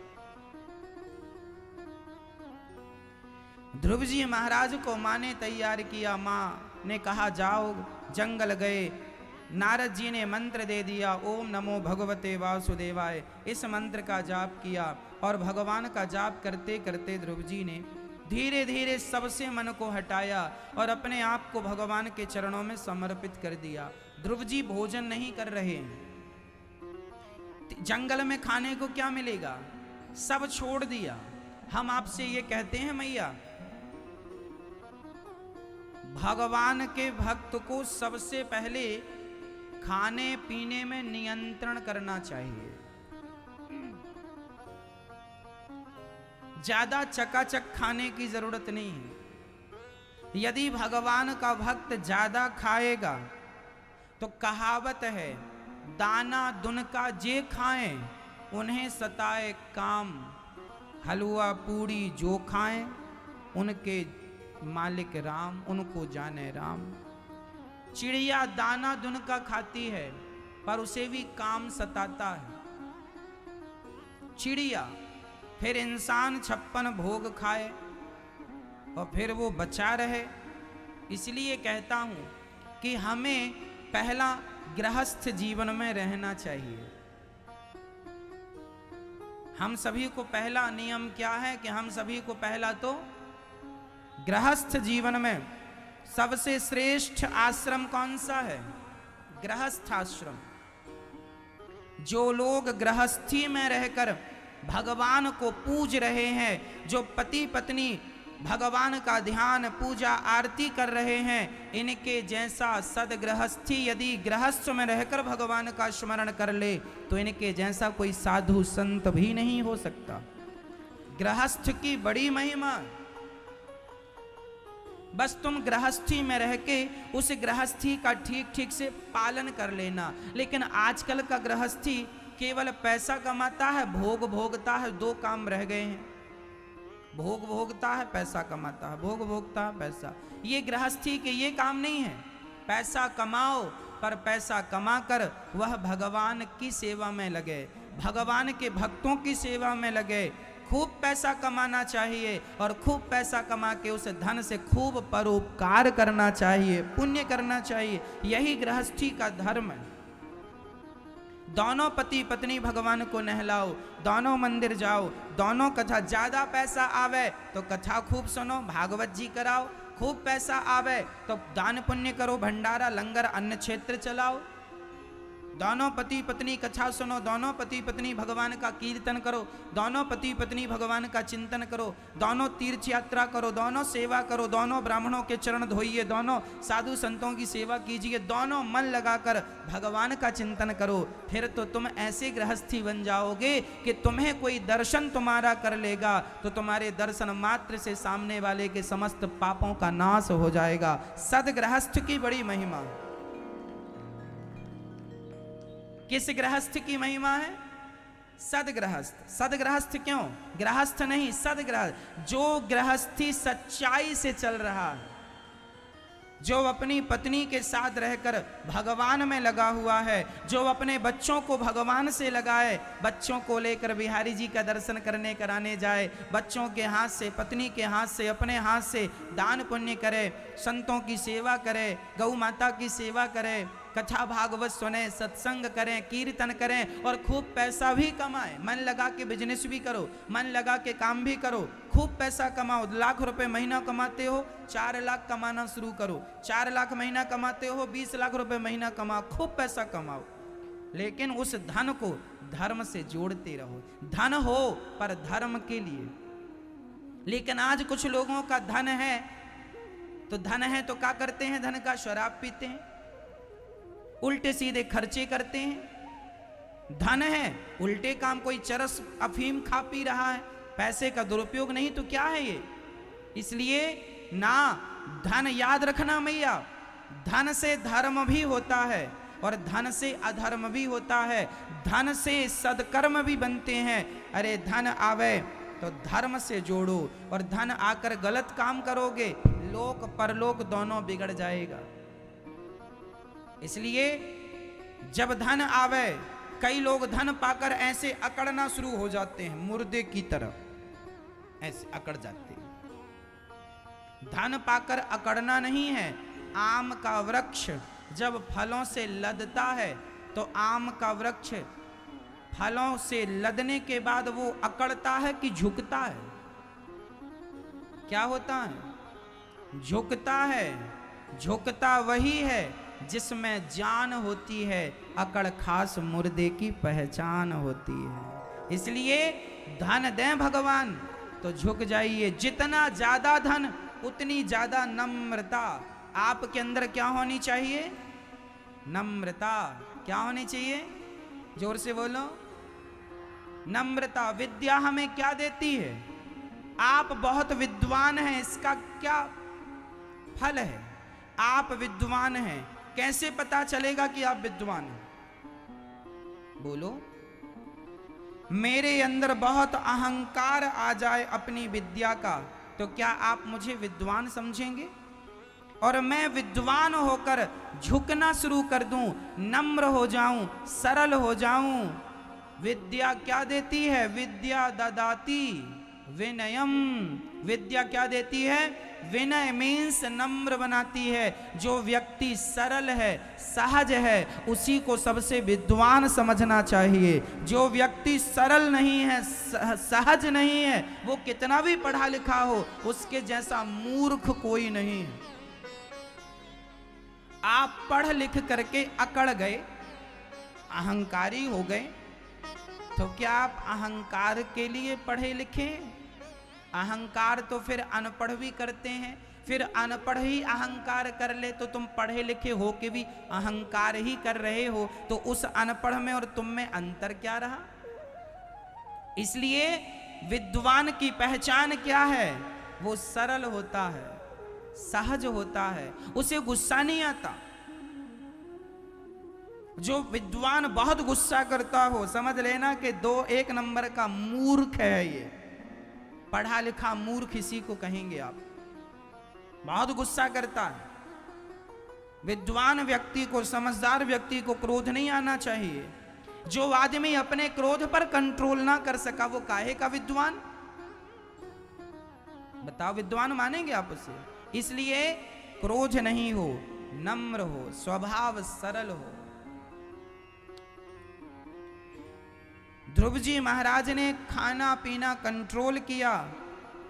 ध्रुव जी महाराज को माँ ने तैयार किया। माँ ने कहा जाओ, जंगल गए। नारद जी ने मंत्र दे दिया, ओम नमो भगवते वासुदेवाय। इस मंत्र का जाप किया और भगवान का जाप करते करते ध्रुव जी ने धीरे धीरे सबसे मन को हटाया और अपने आप को भगवान के चरणों में समर्पित कर दिया। ध्रुव जी भोजन नहीं कर रहे हैं। जंगल में खाने को क्या मिलेगा, सब छोड़ दिया। हम आपसे ये कहते हैं मैया, भगवान के भक्त को सबसे पहले खाने पीने में नियंत्रण करना चाहिए। ज्यादा चकाचक खाने की जरूरत नहीं है। यदि भगवान का भक्त ज्यादा खाएगा तो कहावत है, दाना दुनका जे खाएं उन्हें सताए काम, हलवा पूड़ी जो खाएं उनके मालिक राम उनको जाने राम। चिड़िया दाना दुन का खाती है पर उसे भी काम सताता है। चिड़िया, फिर इंसान 56 भोग खाए और फिर वो बचा रहे। इसलिए कहता हूं कि हमें पहला गृहस्थ जीवन में रहना चाहिए। हम सभी को पहला नियम क्या है कि हम सभी को पहला तो गृहस्थ जीवन में सबसे श्रेष्ठ आश्रम कौन सा है? गृहस्थ आश्रम। जो लोग गृहस्थी में रहकर भगवान को पूज रहे हैं, जो पति पत्नी भगवान का ध्यान पूजा आरती कर रहे हैं, इनके जैसा सदगृहस्थी यदि गृहस्थ में रहकर भगवान का स्मरण कर ले तो इनके जैसा कोई साधु संत भी नहीं हो सकता। गृहस्थ की बड़ी महिमा। बस तुम गृहस्थी में रह के उस गृहस्थी का ठीक ठीक से पालन कर लेना। लेकिन आजकल का गृहस्थी केवल पैसा कमाता है, भोग भोगता है। दो काम रह गए हैं, भोग भोगता है, पैसा कमाता है, भोग भोगता है, पैसा। ये गृहस्थी के ये काम नहीं है। पैसा कमाओ, पर पैसा कमाकर वह भगवान की सेवा में लगे, भगवान के भक्तों की सेवा में लगे। खूब पैसा कमाना चाहिए और खूब पैसा कमा के उस धन से खूब परोपकार करना चाहिए, पुण्य करना चाहिए। यही गृहस्थी का धर्म है। दोनों पति पत्नी भगवान को नहलाओ, दोनों मंदिर जाओ, दोनों कथा। ज्यादा पैसा आवे तो कथा खूब सुनो, भागवत जी कराओ। खूब पैसा आवे तो दान पुण्य करो, भंडारा लंगर अन्न क्षेत्र चलाओ। दोनों पति पत्नी कथा सुनो, दोनों पति पत्नी भगवान का कीर्तन करो, दोनों पति पत्नी भगवान का चिंतन करो, दोनों तीर्थ यात्रा करो, दोनों सेवा करो, दोनों ब्राह्मणों के चरण धोइए, दोनों साधु संतों की सेवा कीजिए, दोनों मन लगाकर भगवान का चिंतन करो। फिर तो तुम ऐसे गृहस्थी बन जाओगे कि तुम्हें कोई दर्शन तुम्हारा कर लेगा तो तुम्हारे दर्शन मात्र से सामने वाले के समस्त पापों का नाश हो जाएगा। सदगृहस्थ की बड़ी महिमा। किस गृहस्थ की महिमा है? सदगृहस्थ। सदगृहस्थ क्यों? गृहस्थ नहीं, सदगृहस्थ। जो गृहस्थी सच्चाई से चल रहा है, जो अपनी पत्नी के साथ रहकर भगवान में लगा हुआ है, जो अपने बच्चों को भगवान से लगाए, बच्चों को लेकर बिहारी जी का दर्शन करने कराने जाए, बच्चों के हाथ से, पत्नी के हाथ से, अपने हाथ से दान पुण्य करे, संतों की सेवा करे, गौ माता की सेवा करे, कथा भागवत सुने, सत्संग करें, कीर्तन करें और खूब पैसा भी कमाएं। मन लगा के बिजनेस भी करो, मन लगा के काम भी करो, खूब पैसा कमाओ। लाख रुपए महीना कमाते हो, 4 लाख कमाना शुरू करो। 4 लाख महीना कमाते हो, 20 लाख रुपए महीना कमाओ, खूब पैसा कमाओ। लेकिन उस धन को धर्म से जोड़ते रहो। धन हो पर धर्म के लिए। लेकिन आज कुछ लोगों का धन है तो क्या करते हैं? धन का शराब पीते हैं, उल्टे सीधे खर्चे करते हैं। धन है, उल्टे काम, कोई चरस अफीम खा पी रहा है, पैसे का दुरुपयोग नहीं तो क्या है ये? इसलिए ना, धन याद रखना मैया, धन से धर्म भी होता है और धन से अधर्म भी होता है, धन से सदकर्म भी बनते हैं। अरे धन आवे तो धर्म से जोड़ो, और धन आकर गलत काम करोगे, लोक परलोक दोनों बिगड़ जाएगा। इसलिए जब धन आवे, कई लोग धन पाकर ऐसे अकड़ना शुरू हो जाते हैं, मुर्दे की तरह ऐसे अकड़ जाते हैं। धन पाकर अकड़ना नहीं है। आम का वृक्ष जब फलों से लदता है तो आम का वृक्ष फलों से लदने के बाद वो अकड़ता है कि झुकता है? क्या होता है? झुकता है। झुकता वही है जिसमें जान होती है, अकड़ खास मुर्दे की पहचान होती है। इसलिए धन दें भगवान तो झुक जाइए। जितना ज्यादा धन उतनी ज्यादा नम्रता। आपके अंदर क्या होनी चाहिए? नम्रता। क्या होनी चाहिए? जोर से बोलो। नम्रता। विद्या हमें क्या देती है? आप बहुत विद्वान हैं, इसका क्या फल है? आप विद्वान हैं, कैसे पता चलेगा कि आप विद्वान हैं? बोलो। मेरे अंदर बहुत अहंकार आ जाए अपनी विद्या का तो क्या आप मुझे विद्वान समझेंगे? और मैं विद्वान होकर झुकना शुरू कर दूं, नम्र हो जाऊं, सरल हो जाऊं। विद्या क्या देती है? विद्या ददाति विनयम। विद्या क्या देती है? विनय मीन्स नम्र बनाती है। जो व्यक्ति सरल है, सहज है, उसी को सबसे विद्वान समझना चाहिए। जो व्यक्ति सरल नहीं है, सहज नहीं है, वो कितना भी पढ़ा लिखा हो, उसके जैसा मूर्ख कोई नहीं है। आप पढ़ लिख करके अकड़ गए, अहंकारी हो गए, तो क्या आप अहंकार के लिए पढ़े लिखे? अहंकार तो फिर अनपढ़ भी करते हैं। फिर अनपढ़ ही अहंकार कर ले तो तुम पढ़े लिखे हो के भी अहंकार ही कर रहे हो, तो उस अनपढ़ में और तुम में अंतर क्या रहा? इसलिए विद्वान की पहचान क्या है? वो सरल होता है, सहज होता है, उसे गुस्सा नहीं आता। जो विद्वान बहुत गुस्सा करता हो, समझ लेना कि एक नंबर का मूर्ख है। ये पढ़ा लिखा मूर्ख इसी को कहेंगे आप। बहुत गुस्सा करता है। विद्वान व्यक्ति को, समझदार व्यक्ति को क्रोध नहीं आना चाहिए। जो आदमी अपने क्रोध पर कंट्रोल ना कर सका, वो काहे का विद्वान? बताओ, विद्वान मानेंगे आप उसे? इसलिए क्रोध नहीं हो, नम्र हो, स्वभाव सरल हो। ध्रुव जी महाराज ने खाना पीना कंट्रोल किया।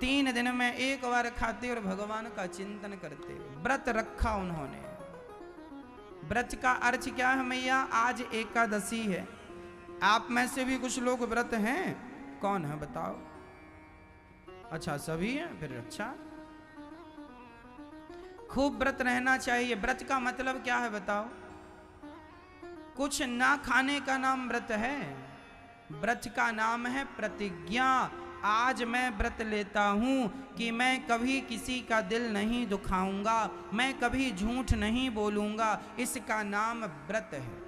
3 दिन में 1 बार खाते और भगवान का चिंतन करते। व्रत रखा उन्होंने। व्रत का अर्थ क्या है मैया? आज एकादशी है। आप में से भी कुछ लोग व्रत हैं? कौन है बताओ? अच्छा, सभी हैं, फिर अच्छा। खूब व्रत रहना चाहिए। व्रत का मतलब क्या है बताओ? कुछ ना खाने का नाम व्रत है। व्रत का नाम है प्रतिज्ञा। आज मैं व्रत लेता हूं कि मैं कभी किसी का दिल नहीं दुखाऊंगा, मैं कभी झूठ नहीं बोलूंगा। इसका नाम व्रत है।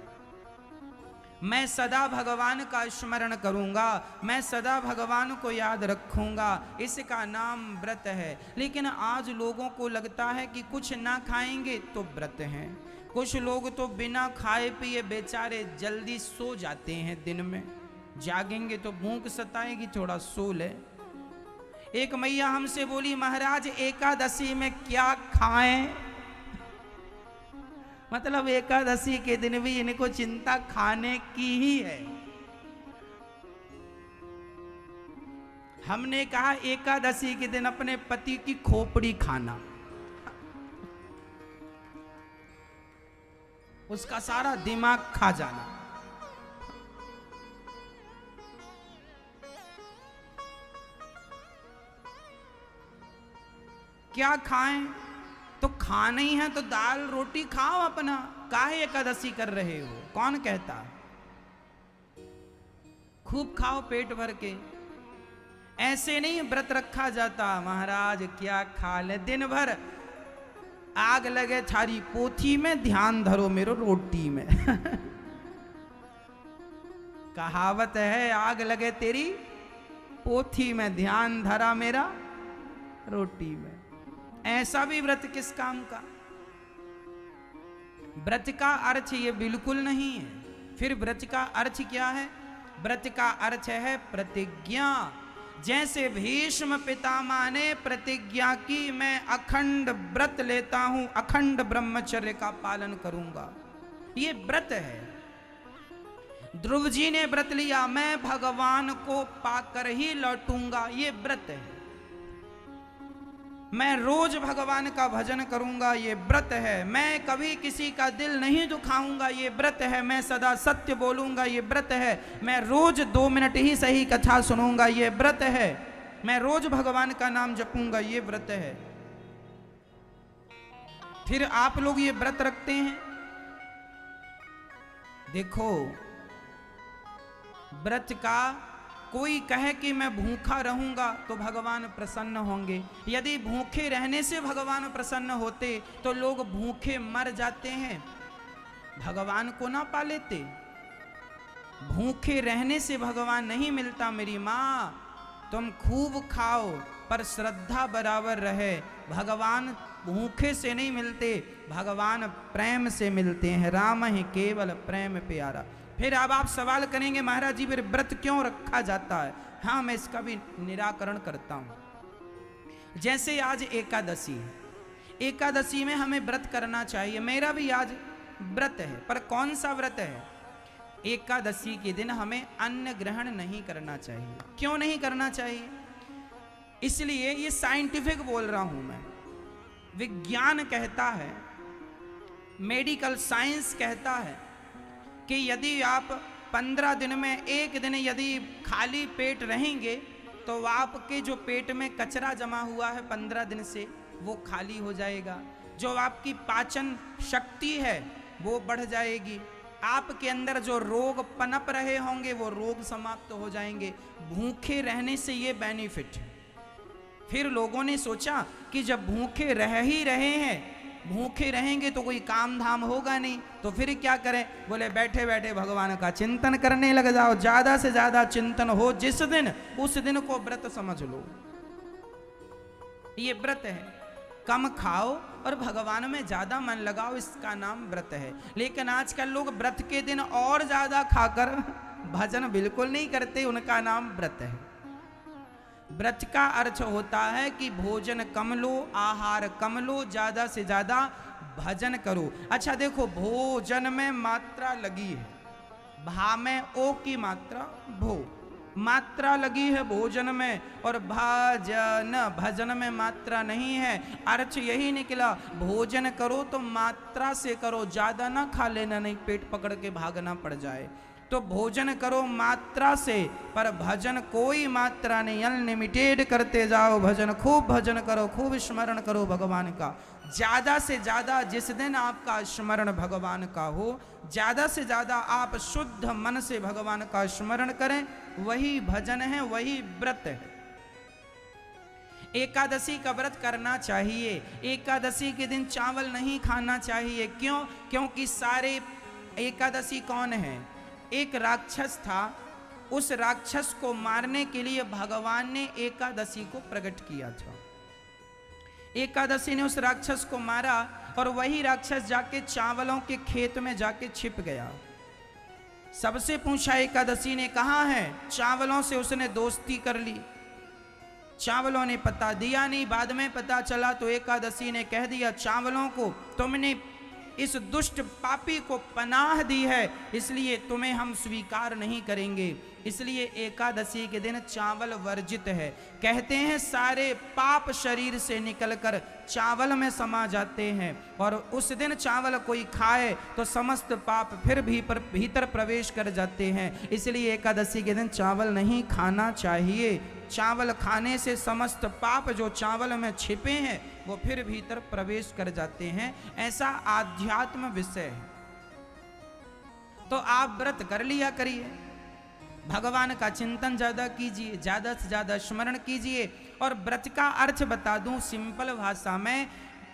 मैं सदा भगवान का स्मरण करूंगा, मैं सदा भगवान को याद रखूंगा। इसका नाम व्रत है। लेकिन आज लोगों को लगता है कि कुछ ना खाएंगे तो व्रत है। कुछ लोग तो बिना खाए पिए बेचारे जल्दी सो जाते हैं। दिन में जागेंगे तो भूख सताएगी, थोड़ा सो ले। एक मैया हमसे बोली, महाराज एकादशी में क्या खाएं? मतलब एकादशी के दिन भी इनको चिंता खाने की ही है। हमने कहा एकादशी के दिन अपने पति की खोपड़ी खाना, उसका सारा दिमाग खा जाना। क्या खाएं? तो खाना ही है तो दाल रोटी खाओ अपना। काहे एकादशी कर रहे हो? कौन कहता? खूब खाओ पेट भर के। ऐसे नहीं व्रत रखा जाता। महाराज क्या खा ले? दिन भर आग लगे थारी पोथी में, ध्यान धरो मेरो रोटी में। कहावत है, आग लगे तेरी पोथी में, ध्यान धरा मेरा रोटी में। ऐसा भी व्रत किस काम का? व्रत का अर्थ ये बिल्कुल नहीं है। फिर व्रत का अर्थ क्या है? व्रत का अर्थ है प्रतिज्ञा। जैसे भीष्म पितामह ने प्रतिज्ञा की, मैं अखंड व्रत लेता हूं, अखंड ब्रह्मचर्य का पालन करूंगा, ये व्रत है। ध्रुव जी ने व्रत लिया, मैं भगवान को पाकर ही लौटूंगा, ये व्रत है। मैं रोज भगवान का भजन करूंगा, ये व्रत है। मैं कभी किसी का दिल नहीं दुखाऊंगा, ये व्रत है। मैं सदा सत्य बोलूंगा, ये व्रत है। मैं रोज 2 मिनट ही सही कथा सुनूंगा, ये व्रत है। मैं रोज भगवान का नाम जपूंगा, ये व्रत है। फिर आप लोग ये व्रत रखते हैं। देखो, व्रत का कोई कहे कि मैं भूखा रहूंगा तो भगवान प्रसन्न होंगे। यदि भूखे रहने से भगवान प्रसन्न होते तो लोग भूखे मर जाते हैं, भगवान को ना पा लेते। भूखे रहने से भगवान नहीं मिलता मेरी माँ। तुम खूब खाओ पर श्रद्धा बराबर रहे। भगवान भूखे से नहीं मिलते, भगवान प्रेम से मिलते हैं। राम ही केवल प्रेम प्यारा। फिर अब आप सवाल करेंगे महाराज जी फिर व्रत क्यों रखा जाता है? हाँ, मैं इसका भी निराकरण करता हूं। जैसे आज एकादशी है, एकादशी में हमें व्रत करना चाहिए। मेरा भी आज व्रत है, पर कौन सा व्रत है? एकादशी के दिन हमें अन्न ग्रहण नहीं करना चाहिए। क्यों नहीं करना चाहिए? इसलिए, ये साइंटिफिक बोल रहा हूं मैं, विज्ञान कहता है, मेडिकल साइंस कहता है कि यदि आप 15 दिन में एक दिन यदि खाली पेट रहेंगे तो आपके जो पेट में कचरा जमा हुआ है 15 दिन से वो खाली हो जाएगा। जो आपकी पाचन शक्ति है वो बढ़ जाएगी। आपके अंदर जो रोग पनप रहे होंगे वो रोग समाप्त हो जाएंगे। भूखे रहने से ये बेनिफिट है। फिर लोगों ने सोचा कि जब भूखे रह ही रहे हैं, भूखे रहेंगे तो कोई काम धाम होगा नहीं, तो फिर क्या करें? बोले बैठे बैठे भगवान का चिंतन करने लग जाओ। ज्यादा से ज्यादा चिंतन हो जिस दिन, उस दिन को व्रत समझ लो। ये व्रत है। कम खाओ और भगवान में ज्यादा मन लगाओ, इसका नाम व्रत है। लेकिन आजकल लोग व्रत के दिन और ज्यादा खाकर भजन बिल्कुल नहीं करते, उनका नाम व्रत है। व्रत का अर्थ होता है कि भोजन कम लो, आहार कम लो, ज्यादा से ज्यादा भजन करो। अच्छा देखो, भोजन में मात्रा लगी है, भा में ओ की मात्रा, भो मात्रा लगी है भोजन में, और भजन भजन में मात्रा नहीं है। अर्थ यही निकला, भोजन करो तो मात्रा से करो, ज्यादा ना खा लेना, नहीं पेट पकड़ के भागना पड़ जाए। तो भोजन करो मात्रा से, पर भजन कोई मात्रा नहीं, अनलिमिटेड करते जाओ भजन। खूब भजन करो, खूब स्मरण करो भगवान का। ज्यादा से ज्यादा जिस दिन आपका स्मरण भगवान का हो, ज्यादा से ज्यादा आप शुद्ध मन से भगवान का स्मरण करें, वही भजन है, वही व्रत है। एकादशी का व्रत करना चाहिए। एकादशी के दिन चावल नहीं खाना चाहिए। क्यों? क्योंकि सारे एकादशी कौन है? एक राक्षस था, उस राक्षस को मारने के लिए भगवान ने एकादशी को प्रकट किया था। एकादशी ने उस राक्षस को मारा, और वही राक्षस जाके चावलों के खेत में जाके छिप गया। सबसे पूछा एकादशी ने, कहाँ है? चावलों से उसने दोस्ती कर ली। चावलों ने पता दिया नहीं, बाद में पता चला तो एकादशी ने कह दिया, चावलों को तुमने इस दुष्ट पापी को पनाह दी है, इसलिए तुम्हें हम स्वीकार नहीं करेंगे। इसलिए एकादशी के दिन चावल वर्जित है। कहते हैं सारे पाप शरीर से निकलकर चावल में समा जाते हैं, और उस दिन चावल कोई खाए तो समस्त पाप फिर भी भीतर प्रवेश कर जाते हैं। इसलिए एकादशी के दिन चावल नहीं खाना चाहिए। चावल खाने से समस्त पाप जो चावल में छिपे हैं वो फिर भीतर प्रवेश कर जाते हैं। ऐसा आध्यात्म विषय है। तो आप व्रत कर लिया करिए, भगवान का चिंतन ज्यादा कीजिए, ज्यादा से ज्यादा स्मरण कीजिए। और व्रत का अर्थ बता दूं सिंपल भाषा में,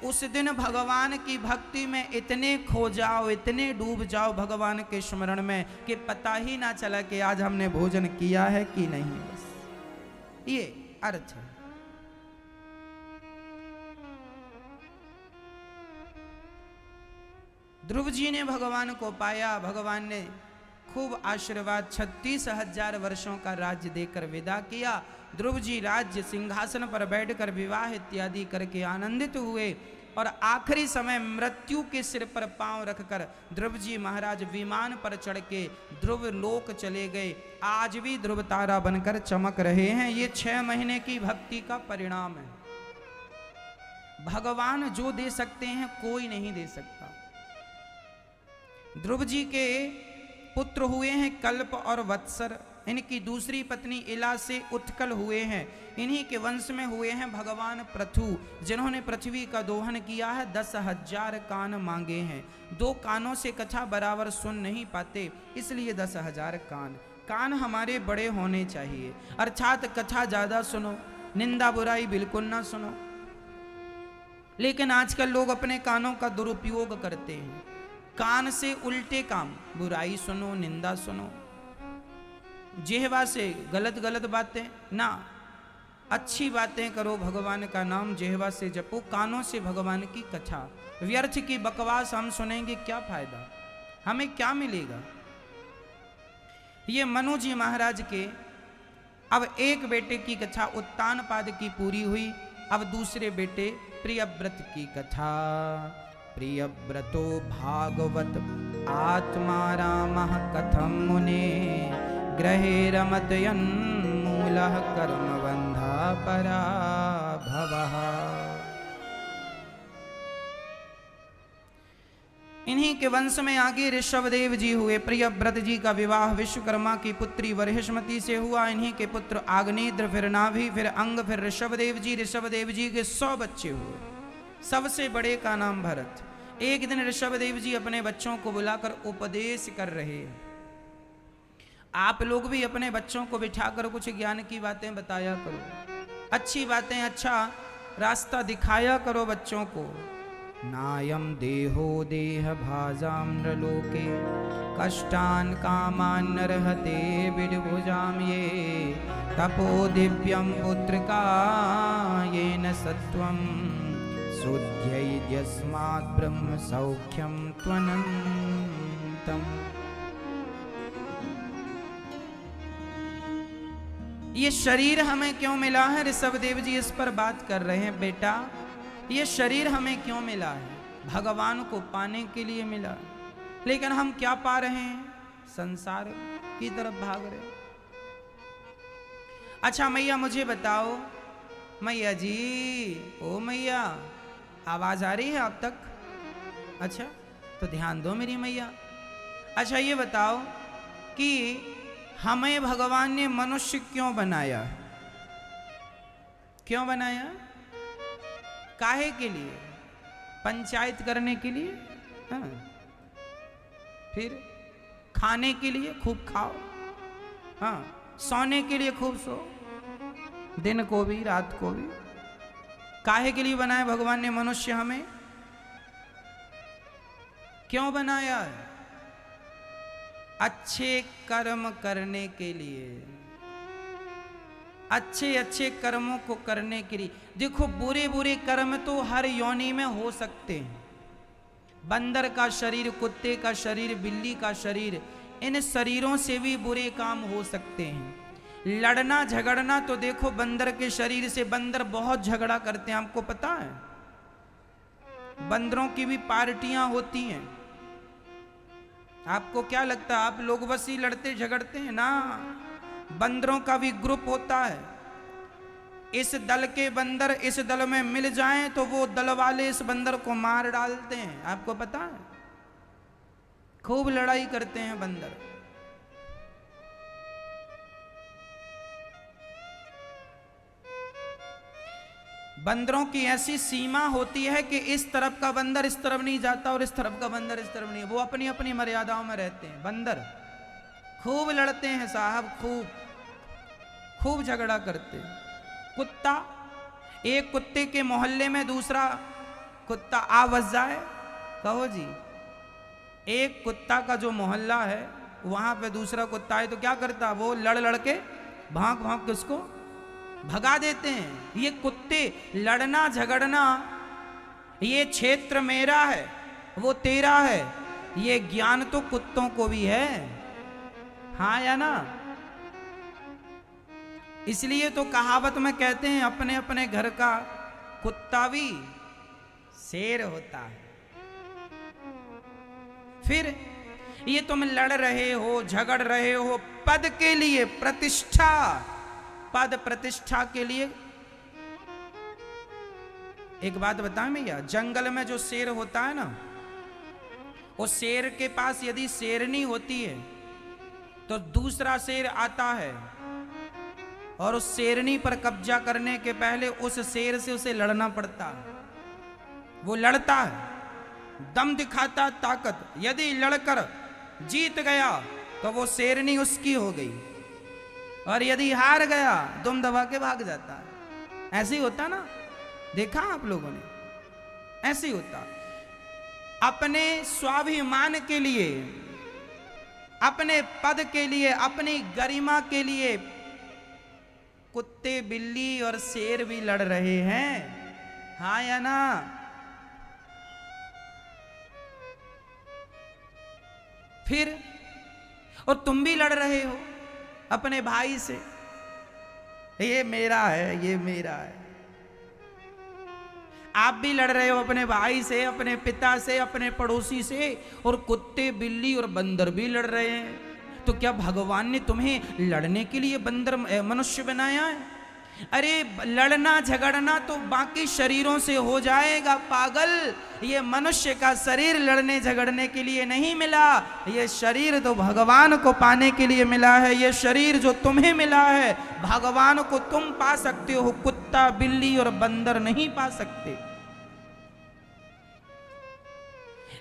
उस दिन भगवान की भक्ति में इतने खो जाओ, इतने डूब जाओ भगवान के स्मरण में कि पता ही ना चला कि आज हमने भोजन किया है कि नहीं। बस ये अर्थ है। ध्रुव जी ने भगवान को पाया, भगवान ने खूब आशीर्वाद 36,000 वर्षों का राज्य देकर विदा किया। ध्रुव जी राज्य सिंहासन पर बैठकर विवाह इत्यादि करके आनंदित हुए, और आखिरी समय मृत्यु के सिर पर पांव रखकर ध्रुव जी महाराज विमान पर चढ़ के ध्रुव लोक चले गए। आज भी ध्रुव तारा बनकर चमक रहे हैं। ये 6 महीने की भक्ति का परिणाम है। भगवान जो दे सकते हैं कोई नहीं दे सकता। ध्रुव जी के पुत्र हुए हैं कल्प और वत्सर, इनकी दूसरी पत्नी इला से उत्कल हुए हैं। इन्हीं के वंश में हुए हैं भगवान पृथु, जिन्होंने पृथ्वी का दोहन किया है। 10,000 कान मांगे हैं। 2 कानों से कथा बराबर सुन नहीं पाते, इसलिए 10,000 कान। कान हमारे बड़े होने चाहिए, अर्थात कथा ज्यादा सुनो, निंदा बुराई बिल्कुल ना सुनो। लेकिन आजकल लोग अपने कानों का दुरुपयोग करते हैं। कान से उल्टे काम, बुराई सुनो, निंदा सुनो, जिह्वा से गलत गलत बातें ना, अच्छी बातें करो, भगवान का नाम जिह्वा से जपो, कानों से भगवान की कथा। व्यर्थ की बकवास हम सुनेंगे क्या फायदा, हमें क्या मिलेगा। ये मनु जी महाराज के अब एक बेटे की कथा उत्तानपाद की पूरी हुई। अब दूसरे बेटे प्रियव्रत की कथा। प्रियव्रतो भागवत आत्मा रामः कथम मुने ग्रहे रमतयन् मूलः कर्मबन्धा पराभवः। इन्हीं के वंश में आगे ऋषभदेव जी हुए। प्रियव्रत जी का विवाह विश्वकर्मा की पुत्री वरहिष्मति से हुआ। इन्हीं के पुत्र आग्नेत्र, फिर नाभि, फिर अंग, फिर ऋषभदेव जी। ऋषभदेव जी के 100 बच्चे हुए। सबसे बड़े का नाम भरत। एक दिन ऋषभदेव जी अपने बच्चों को बुलाकर उपदेश कर रहे हैं। आप लोग भी अपने बच्चों को बिठाकर कुछ ज्ञान की बातें बताया करो, अच्छी बातें, अच्छा रास्ता दिखाया करो बच्चों को। नायम देहो देह भाजाम नृलोके कष्टान कामान नरहते विडभुजाम ये तपो दिव्यम पुत्रका येन सत्वम शुद्ध्यैद्यस्मात् ब्रह्म सौख्यम त्वनन्तम। ये शरीर हमें क्यों मिला है, ऋषभदेव जी इस पर बात कर रहे हैं। बेटा, ये शरीर हमें क्यों मिला है? भगवान को पाने के लिए मिला, लेकिन हम क्या पा रहे हैं? संसार की तरफ भाग रहे। अच्छा मैया मुझे बताओ, मैया जी, ओ मैया, आवाज आ रही है आप तक? अच्छा तो ध्यान दो मेरी मैया। अच्छा ये बताओ कि हमें भगवान ने मनुष्य क्यों बनाया? क्यों बनाया? काहे के लिए? पंचायत करने के लिए? हाँ। फिर खाने के लिए खूब खाओ, हाँ, सोने के लिए खूब सो, दिन को भी रात को भी। काहे के लिए बनाया भगवान ने मनुष्य? हमें क्यों बनाया है? अच्छे कर्म करने के लिए, अच्छे अच्छे कर्मों को करने के लिए। देखो बुरे बुरे कर्म तो हर योनि में हो सकते हैं। बंदर का शरीर, कुत्ते का शरीर, बिल्ली का शरीर, इन शरीरों से भी बुरे काम हो सकते हैं। लड़ना झगड़ना तो देखो बंदर के शरीर से, बंदर बहुत झगड़ा करते हैं, आपको पता है? बंदरों की भी पार्टियां होती हैं। आपको क्या लगता है आप लोग बस ही लड़ते झगड़ते हैं? ना, बंदरों का भी ग्रुप होता है। इस दल के बंदर इस दल में मिल जाएं तो वो दल वाले इस बंदर को मार डालते हैं, आपको पता है? खूब लड़ाई करते हैं बंदर। बंदरों की ऐसी सीमा होती है कि इस तरफ का बंदर इस तरफ नहीं जाता और इस तरफ का बंदर इस तरफ नहीं। वो अपनी अपनी मर्यादाओं में रहते हैं। बंदर खूब लड़ते हैं साहब, खूब खूब झगड़ा करते हैं। कुत्ता, एक कुत्ते के मोहल्ले में दूसरा कुत्ता आ बस जाए, कहो जी, एक कुत्ता का जो मोहल्ला है वहां पे दूसरा कुत्ता है तो क्या करता? वो लड़ लड़ के भाग भाग के उसको भगा देते हैं। ये कुत्ते लड़ना झगड़ना, ये क्षेत्र मेरा है वो तेरा है, ये ज्ञान तो कुत्तों को भी है, हाँ या ना? इसलिए तो कहावत में कहते हैं अपने अपने घर का कुत्ता भी शेर होता है। फिर ये तुम लड़ रहे हो, झगड़ रहे हो पद के लिए, प्रतिष्ठा, पद प्रतिष्ठा के लिए। एक बात बताएं भैया, जंगल में जो शेर होता है ना, वो शेर के पास यदि शेरनी होती है तो दूसरा शेर आता है और उस शेरनी पर कब्जा करने के पहले उस शेर से उसे लड़ना पड़ता है। वो लड़ता है, दम दिखाता ताकत। यदि लड़कर जीत गया तो वो शेरनी उसकी हो गई, और यदि हार गया दुम दबा के भाग जाता है। ऐसे ही होता ना, देखा आप लोगों ने? ऐसे ही होता। अपने स्वाभिमान के लिए, अपने पद के लिए, अपनी गरिमा के लिए कुत्ते बिल्ली और शेर भी लड़ रहे हैं, हाँ या ना? फिर और तुम भी लड़ रहे हो अपने भाई से, ये मेरा है, ये मेरा है। आप भी लड़ रहे हो अपने भाई से, अपने पिता से, अपने पड़ोसी से, और कुत्ते बिल्ली और बंदर भी लड़ रहे हैं। तो क्या भगवान ने तुम्हें लड़ने के लिए बंदर मनुष्य बनाया है? अरे लड़ना झगड़ना तो बाकी शरीरों से हो जाएगा पागल, ये मनुष्य का शरीर लड़ने झगड़ने के लिए नहीं मिला, ये शरीर तो भगवान को पाने के लिए मिला है। ये शरीर जो तुम्हें मिला है भगवान को तुम पा सकते हो, कुत्ता बिल्ली और बंदर नहीं पा सकते।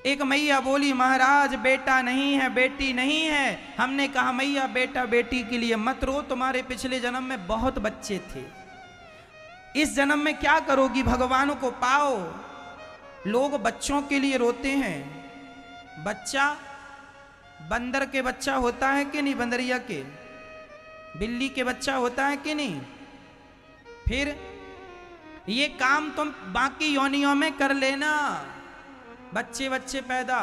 एक मैया बोली महाराज बेटा नहीं है बेटी नहीं है। हमने कहा मैया बेटा बेटी के लिए मत रो, तुम्हारे पिछले जन्म में बहुत बच्चे थे, इस जन्म में क्या करोगी, भगवान को पाओ। लोग बच्चों के लिए रोते हैं, बच्चा बंदर के बच्चा होता है कि नहीं, बंदरिया के, बिल्ली के बच्चा होता है कि नहीं। फिर ये काम तुम बाकी योनियों में कर लेना, बच्चे बच्चे पैदा,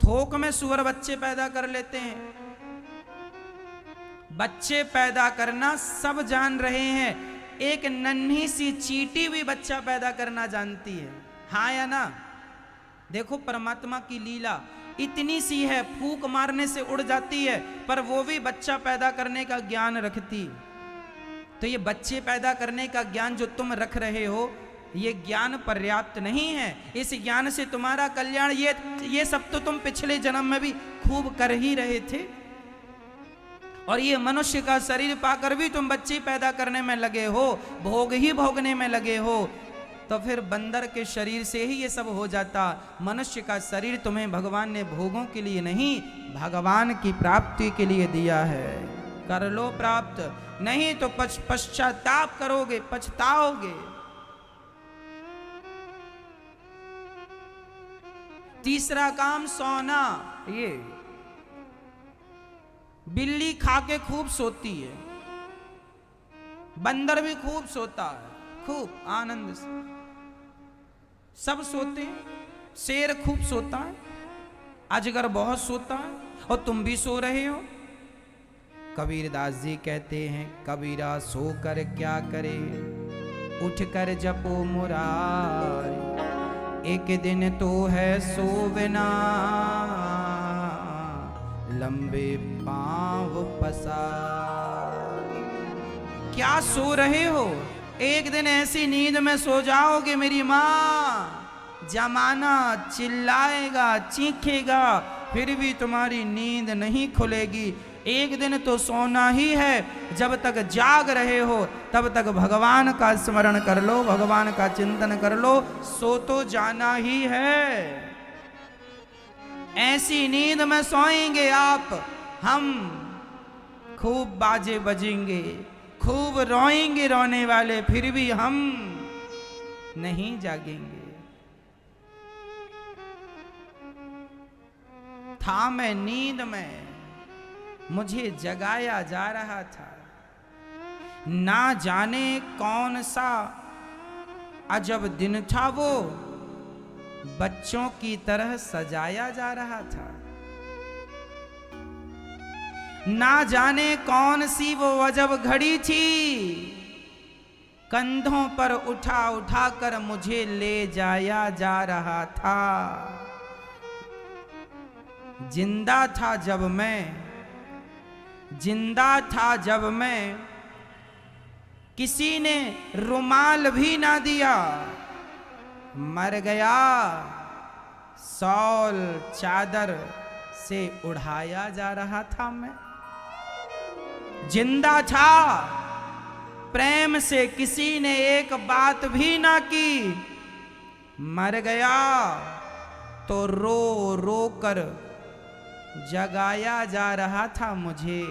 थोक में सुअर बच्चे पैदा कर लेते हैं। बच्चे पैदा करना सब जान रहे हैं, एक नन्ही सी चींटी भी बच्चा पैदा करना जानती है, हाँ या ना? देखो परमात्मा की लीला इतनी सी है, फूंक मारने से उड़ जाती है, पर वो भी बच्चा पैदा करने का ज्ञान रखती। तो ये बच्चे पैदा करने का ज्ञान जो तुम रख रहे हो, ये ज्ञान पर्याप्त नहीं है। इस ज्ञान से तुम्हारा कल्याण, ये सब तो तुम पिछले जन्म में भी खूब कर ही रहे थे, और ये मनुष्य का शरीर पाकर भी तुम बच्चे पैदा करने में लगे हो, भोग ही भोगने में लगे हो। तो फिर बंदर के शरीर से ही ये सब हो जाता। मनुष्य का शरीर तुम्हें भगवान ने भोगों के लिए नहीं, भगवान की प्राप्ति के लिए दिया है। कर लो प्राप्त, नहीं तो पश्चाताप करोगे, पछताओगे। तीसरा काम सोना। ये बिल्ली खा के खूब सोती है, बंदर भी खूब सोता है, खूब आनंद से सब सोते हैं। शेर खूब सोता है, अजगर बहुत सोता है, और तुम भी सो रहे हो। कबीरदास जी कहते हैं कबीरा सो कर क्या करे, उठ कर जपो मुरारी, एक दिन तो है सोवना, लंबे पांव पसार। क्या सो रहे हो, एक दिन ऐसी नींद में सो जाओगे मेरी माँ, जमाना चिल्लाएगा चीखेगा, फिर भी तुम्हारी नींद नहीं खुलेगी। एक दिन तो सोना ही है, जब तक जाग रहे हो तब तक भगवान का स्मरण कर लो, भगवान का चिंतन कर लो, सो तो जाना ही है। ऐसी नींद में सोएंगे आप, हम खूब बाजे बजेंगे, खूब रोएंगे रोने वाले, फिर भी हम नहीं जागेंगे। था मैं नींद में, मुझे जगाया जा रहा था, ना जाने कौन सा अजब दिन था वो, बच्चों की तरह सजाया जा रहा था। ना जाने कौन सी वो अजब घड़ी थी, कंधों पर उठा उठा कर मुझे ले जाया जा रहा था। जिंदा था जब मैं, जिंदा था जब मैं, किसी ने रुमाल भी ना दिया, मर गया शॉल चादर से उड़ाया जा रहा था मैं। जिंदा था, प्रेम से किसी ने एक बात भी ना की, मर गया तो रो रो कर जगाया जा रहा था मुझे।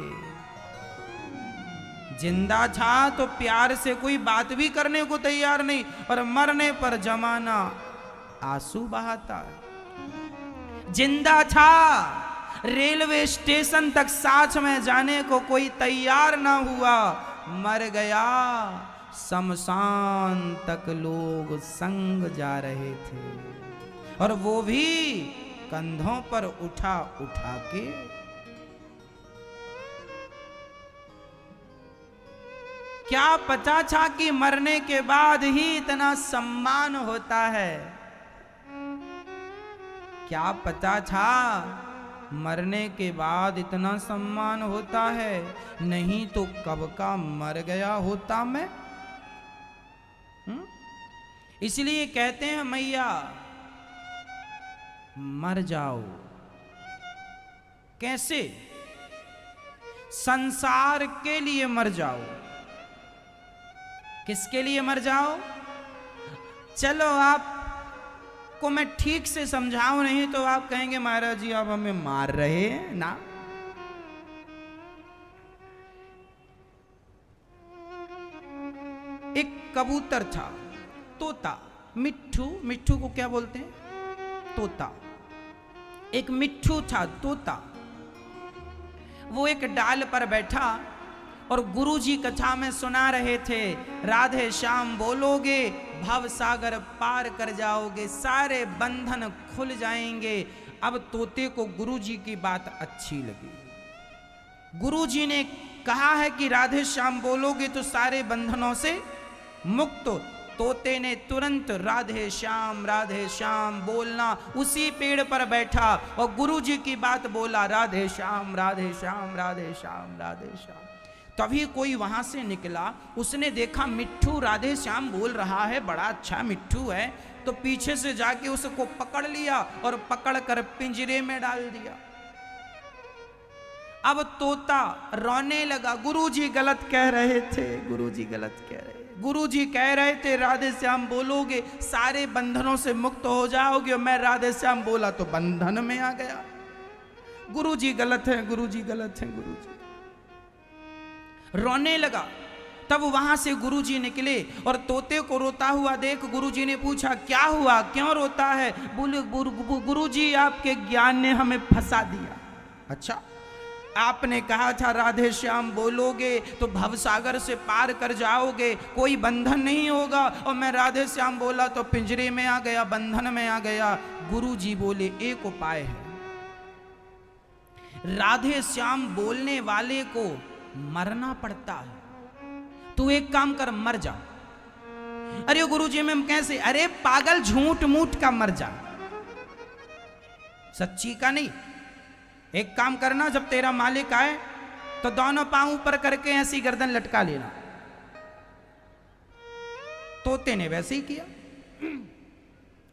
जिंदा था तो प्यार से कोई बात भी करने को तैयार नहीं, और मरने पर जमाना आंसू बहाता। जिंदा था, रेलवे स्टेशन तक साथ में जाने को कोई तैयार ना हुआ, मर गया। शमशान तक लोग संग जा रहे थे, और वो भी कंधों पर उठा उठा के। क्या पता था कि मरने के बाद ही इतना सम्मान होता है? क्या पता था मरने के बाद इतना सम्मान होता है? नहीं तो कब का मर गया होता मैं। इसलिए कहते हैं मैया मर जाओ। कैसे? संसार के लिए मर जाओ। किसके लिए मर जाओ? चलो आप को मैं ठीक से समझाऊं, नहीं तो आप कहेंगे महाराज जी आप हमें मार रहे हैं ना। एक कबूतर था, तोता, मिट्ठू। मिट्ठू को क्या बोलते हैं? तोता। एक मिट्ठू था, तोता। वो एक डाल पर बैठा और गुरुजी कथा में सुना रहे थे, राधे श्याम बोलोगे भव सागर पार कर जाओगे, सारे बंधन खुल जाएंगे। अब तोते को गुरुजी की बात अच्छी लगी। गुरुजी ने कहा है कि राधे श्याम बोलोगे तो सारे बंधनों से मुक्त। तोते ने तुरंत राधे श्याम बोलना, उसी पेड़ पर बैठा और गुरुजी की बात बोला, राधे श्याम राधे श्याम राधे श्याम राधे श्याम। तभी कोई वहां से निकला, उसने देखा मिट्ठू राधे श्याम बोल रहा है, बड़ा अच्छा मिट्ठू है, तो पीछे से जाके उसको पकड़ लिया और पकड़कर पिंजरे में डाल दिया। अब तोता रोने लगा, गुरुजी गलत कह रहे थे, गुरुजी गलत कह रहे, गुरुजी कह रहे थे राधे श्याम बोलोगे सारे बंधनों से मुक्त हो जाओगे, और मैं राधे श्याम बोला तो बंधन में आ गया। गुरुजी गलत है, गुरुजी गलत है, गुरुजी। रोने लगा। तब वहां से गुरुजी निकले और तोते को रोता हुआ देख गुरुजी ने पूछा क्या हुआ, क्यों रोता है? बोले गुरुजी आपके ज्ञान ने हमें फंसा दिया। अच्छा, आपने कहा था राधे श्याम बोलोगे तो भवसागर से पार कर जाओगे, कोई बंधन नहीं होगा, और मैं राधे श्याम बोला तो पिंजरे में आ गया, बंधन में आ गया। गुरुजी बोले एक उपाय है, राधे श्याम बोलने वाले को मरना पड़ता है, तू एक काम कर मर जा। अरे गुरुजी में कैसे? अरे पागल, झूठ मूठ का मर जा, सच्ची का नहीं। एक काम करना, जब तेरा मालिक आए तो दोनों पांव ऊपर करके ऐसी गर्दन लटका लेना। तोते ने वैसे ही किया।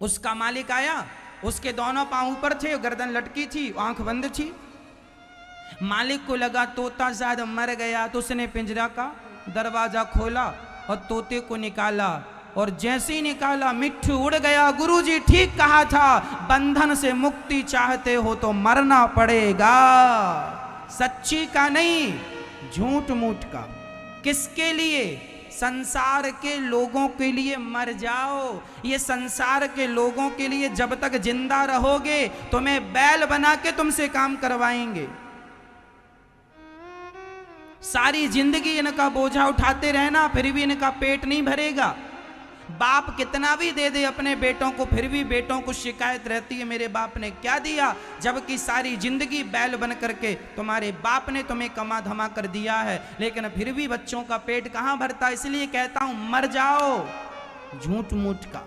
उसका मालिक आया, उसके दोनों पांव ऊपर थे, गर्दन लटकी थी, आंख बंद थी। मालिक को लगा तोता शायद मर गया, तो उसने पिंजरा का दरवाजा खोला और तोते को निकाला, और जैसे ही निकाला मिट्ठू उड़ गया। गुरुजी ठीक कहा था, बंधन से मुक्ति चाहते हो तो मरना पड़ेगा, सच्ची का नहीं, झूठ मूठ का। किसके लिए? संसार के लोगों के लिए मर जाओ। ये संसार के लोगों के लिए जब तक जिंदा रहोगे तुम्हें बैल बना के तुमसे काम करवाएंगे। सारी जिंदगी इनका बोझा उठाते रहना, फिर भी इनका पेट नहीं भरेगा। बाप कितना भी दे दे अपने बेटों को, फिर भी बेटों को शिकायत रहती है मेरे बाप ने क्या दिया, जबकि सारी जिंदगी बैल बन करके तुम्हारे बाप ने तुम्हें कमा धमा कर दिया है, लेकिन फिर भी बच्चों का पेट कहां भरता। इसलिए कहता हूं मर जाओ, झूठ मूठ का,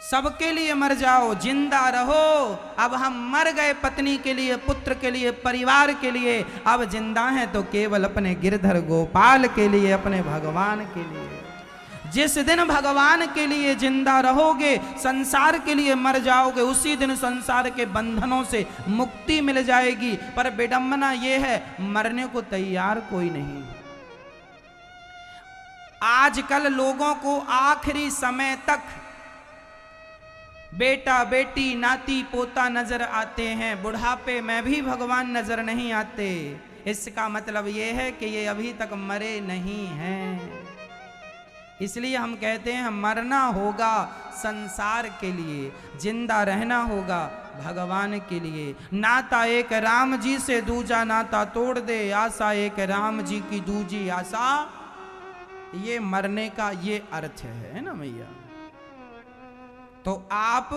सबके लिए मर जाओ, जिंदा रहो। अब हम मर गए पत्नी के लिए, पुत्र के लिए, परिवार के लिए, अब जिंदा हैं तो केवल अपने गिरधर गोपाल के लिए, अपने भगवान के लिए। जिस दिन भगवान के लिए जिंदा रहोगे, संसार के लिए मर जाओगे, उसी दिन संसार के बंधनों से मुक्ति मिल जाएगी। पर विडंबना यह है, मरने को तैयार कोई नहीं। आजकल लोगों को आखिरी समय तक बेटा बेटी नाती पोता नजर आते हैं, बुढ़ापे में भी भगवान नजर नहीं आते। इसका मतलब यह है कि ये अभी तक मरे नहीं हैं। इसलिए हम कहते हैं मरना होगा संसार के लिए, जिंदा रहना होगा भगवान के लिए। नाता एक राम जी से, दूजा नाता तोड़ दे, आशा एक राम जी की, दूजी आशा। ये मरने का ये अर्थ है ना भैया। तो आप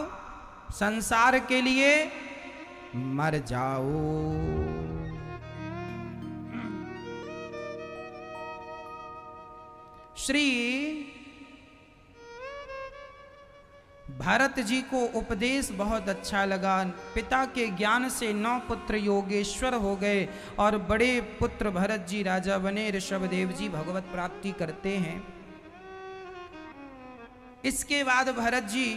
संसार के लिए मर जाओ। श्री भरत जी को उपदेश बहुत अच्छा लगा। पिता के ज्ञान से 9 पुत्र योगेश्वर हो गए और बड़े पुत्र भरत जी राजा बने। ऋषभदेव जी भगवत प्राप्ति करते हैं। इसके बाद भरत जी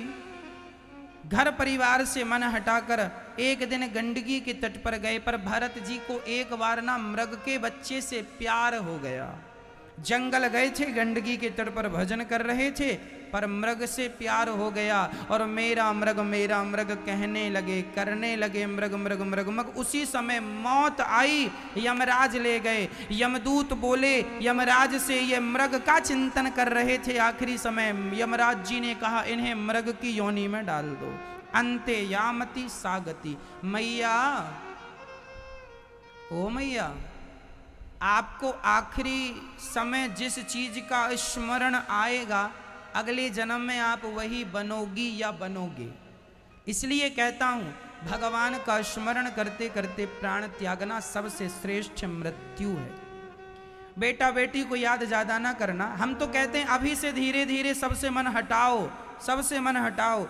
घर परिवार से मन हटाकर एक दिन गंडकी के तट पर गए। पर भरत जी को एक बार ना मृग के बच्चे से प्यार हो गया। जंगल गए थे, गंडकी के तट पर भजन कर रहे थे, पर मृग से प्यार हो गया और मेरा मृग कहने लगे, करने लगे मृग मृग मृग मृग। उसी समय मौत आई, यमराज ले गए। यमदूत बोले यमराज से, ये मृग का चिंतन कर रहे थे आखिरी समय। यमराज जी ने कहा इन्हें मृग की योनि में डाल दो। अंते यामति सागति। मैया, ओ मैया, आपको आखिरी समय जिस चीज का स्मरण आएगा, अगले जन्म में आप वही बनोगी या बनोगे। इसलिए कहता हूं, भगवान का स्मरण करते करते प्राण त्यागना सबसे श्रेष्ठ मृत्यु है। बेटा बेटी को याद ज्यादा ना करना। हम तो कहते हैं अभी से धीरे धीरे सबसे मन हटाओ, सबसे मन हटाओ।